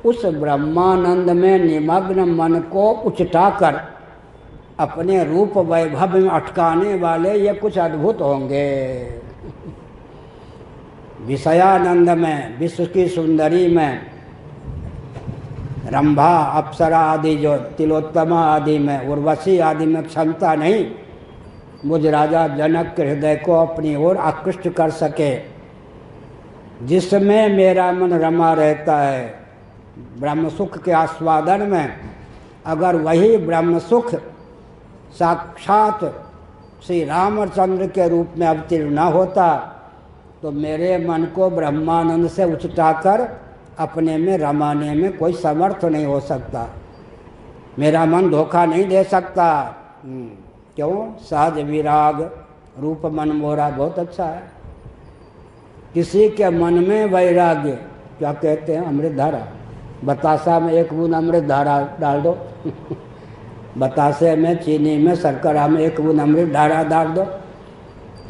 उस ब्रह्मानंद में निमग्न मन को उचटाकर अपने रूप वैभव में अटकाने वाले ये कुछ अद्भुत होंगे। विषयानंद में, विश्व की सुंदरी में, रंभा अप्सरा आदि जो तिलोत्तमा आदि में, उर्वशी आदि में क्षमता नहीं मुझ राजा जनक के हृदय को अपनी ओर आकृष्ट कर सके। जिसमें मेरा मन रमा रहता है ब्रह्म सुख के आस्वादन में, अगर वही ब्रह्म सुख साक्षात श्री रामचंद्र के रूप में अवतीर्ण न होता तो मेरे मन को ब्रह्मानंद से उचटाकर अपने में रमाने में कोई समर्थ नहीं हो सकता। मेरा मन धोखा नहीं दे सकता। क्यों? सहज विराग रूप मन मोरा। बहुत अच्छा है। किसी के मन में वैराग्य, क्या कहते हैं? अमृत धारा। बतासा में एक बूंद अमृत धारा डाल दो बतासे में, चीनी में, शर्करा में एक बूंद अमृत धारा डाल दो।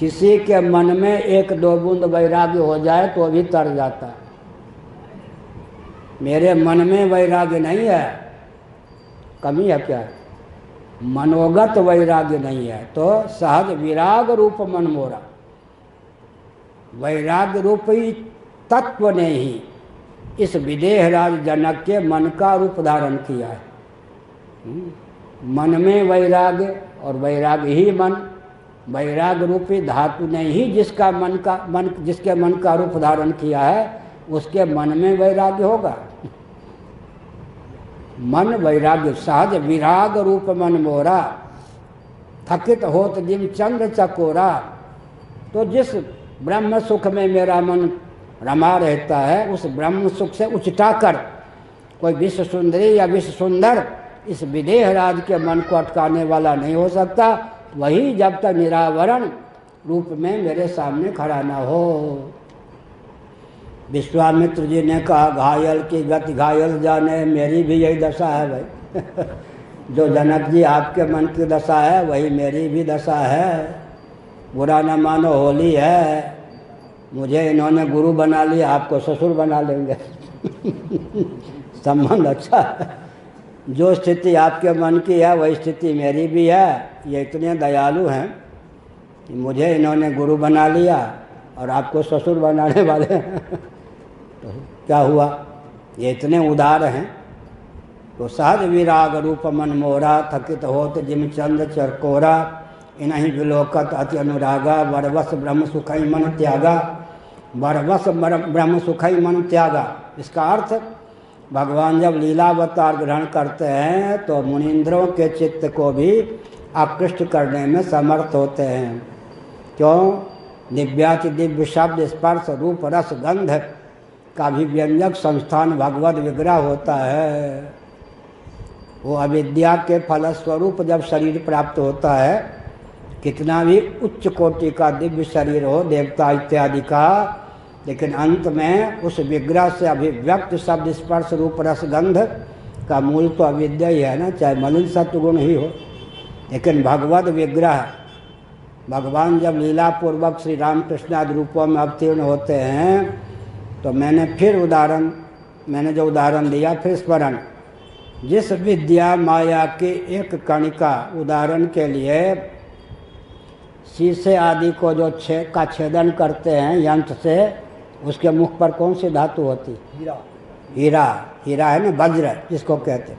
किसी के मन में एक दो बूंद वैराग्य हो जाए तो भी तर जाता है। मेरे मन में वैराग्य नहीं है, कमी है क्या? मनोगत वैराग्य नहीं है। तो सहज विराग रूप मन मोरा, वैराग्य रूपी तत्व ने ही इस विदेहराज जनक के मन का रूप धारण किया है। मन में वैराग्य, और वैराग्य ही मन, वैराग्य रूपी धातु ने ही जिसके मन का रूप धारण किया है उसके मन में वैराग्य होगा। मन वैराग्य। सहज विराग रूप मन मोरा थकित होत जिम चंद्र चकोरा। तो जिस ब्रह्म सुख में मेरा मन रमा रहता है उस ब्रह्म सुख से उचटाकर कोई विश्व सुंदरी या विश्व सुंदर इस विदेहराज के मन को अटकाने वाला नहीं हो सकता। वही जब तक निरावरण रूप में मेरे सामने खड़ा ना हो। विश्वामित्र जी ने कहा घायल की गति घायल जाने, मेरी भी यही दशा है भाई। जो जनक जी आपके मन की दशा है वही मेरी भी दशा है। बुरा न मानो, होली है। मुझे इन्होंने गुरु बना लिया, आपको ससुर बना लेंगे। संबंध अच्छा है। जो स्थिति आपके मन की है वही स्थिति मेरी भी है। ये इतने दयालु हैं कि मुझे इन्होंने गुरु बना लिया और आपको ससुर बनाने वाले हैं। तो क्या हुआ? ये इतने उदार हैं। तो सहज विराग रूप मन मोरा, थकित होत जिम चंद चरकोरा, इन्हीं विलोकत अति अनुरागा, बरवस ब्रह्म सुखई मन त्यागा, बरवस ब्रह्म सुखई मन त्यागा। इसका अर्थ भगवान जब लीलावतार ग्रहण करते हैं तो मुनींद्रों के चित्त को भी आकृष्ट करने में समर्थ होते हैं। क्यों? दिव्याति दिव्य शब्द स्पर्श रूप रस गंध का भी व्यंजक संस्थान भगवत विग्रह होता है। वो अविद्या के फलस्वरूप जब शरीर प्राप्त होता है, कितना भी उच्च कोटि का दिव्य शरीर हो, देवता इत्यादि का, लेकिन अंत में उस विग्रह से अभिव्यक्त शब्द स्पर्श रूप रस गंध का मूल तो अविद्या ही है ना, चाहे मलिन सत्वगुण ही हो। लेकिन भगवत विग्रह, भगवान जब लीलापूर्वक श्री रामकृष्ण आदि रूपों में अवतीर्ण होते हैं, तो मैंने जो उदाहरण दिया फिर स्मरण, जिस विद्या माया के एक कणिका, उदाहरण के लिए शीशे आदि को जो का छेदन करते हैं यंत्र से, उसके मुख पर कौन सी धातु होती? हीरा। हीरा है ना, वज्र जिसको कहते हैं।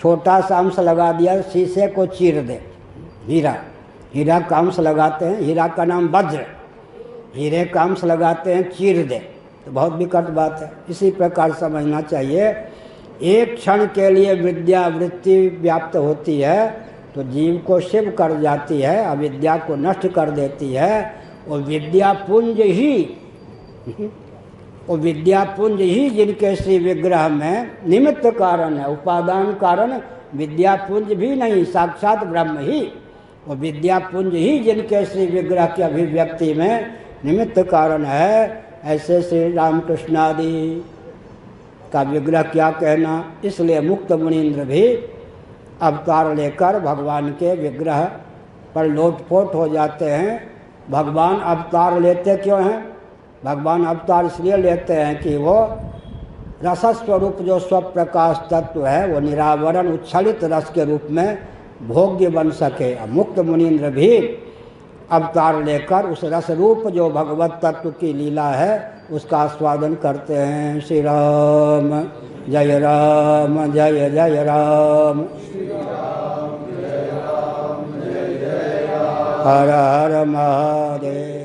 छोटा सा अंश लगा दिया, शीशे को चीर दे, हीरा। हीरा का अंश लगाते हैं, हीरा का नाम वज्र, हीरे का अंश लगाते हैं, चीर दे, तो बहुत विकट बात है। इसी प्रकार समझना चाहिए, एक क्षण के लिए विद्या वृत्ति व्याप्त होती है तो जीव को शिव कर जाती है, अविद्या को नष्ट कर देती है। और विद्या पुंज ही जिनके श्री विग्रह में निमित्त कारण है, उपादान कारण विद्या पुंज भी नहीं, साक्षात ब्रह्म ही। और विद्या पुंज ही जिनके श्री विग्रह की अभिव्यक्ति में निमित्त कारण है। ऐसे श्री रामकृष्ण आदि का विग्रह क्या कहना। इसलिए मुक्त मुनींद्र भी अवतार लेकर भगवान के विग्रह पर लोटपोट हो जाते हैं। भगवान अवतार लेते क्यों हैं? भगवान अवतार इसलिए लेते हैं कि वो रसस्वरूप जो स्वप्रकाश तत्व है वो निरावरण उच्छलित रस के रूप में भोग्य बन सके। मुक्त मुनींद्र भी अवतार लेकर उस रस रूप जो भगवत तत्व की लीला है उसका आस्वादन करते हैं। श्री राम जय राम, जय जय राम, हर हर महादेव।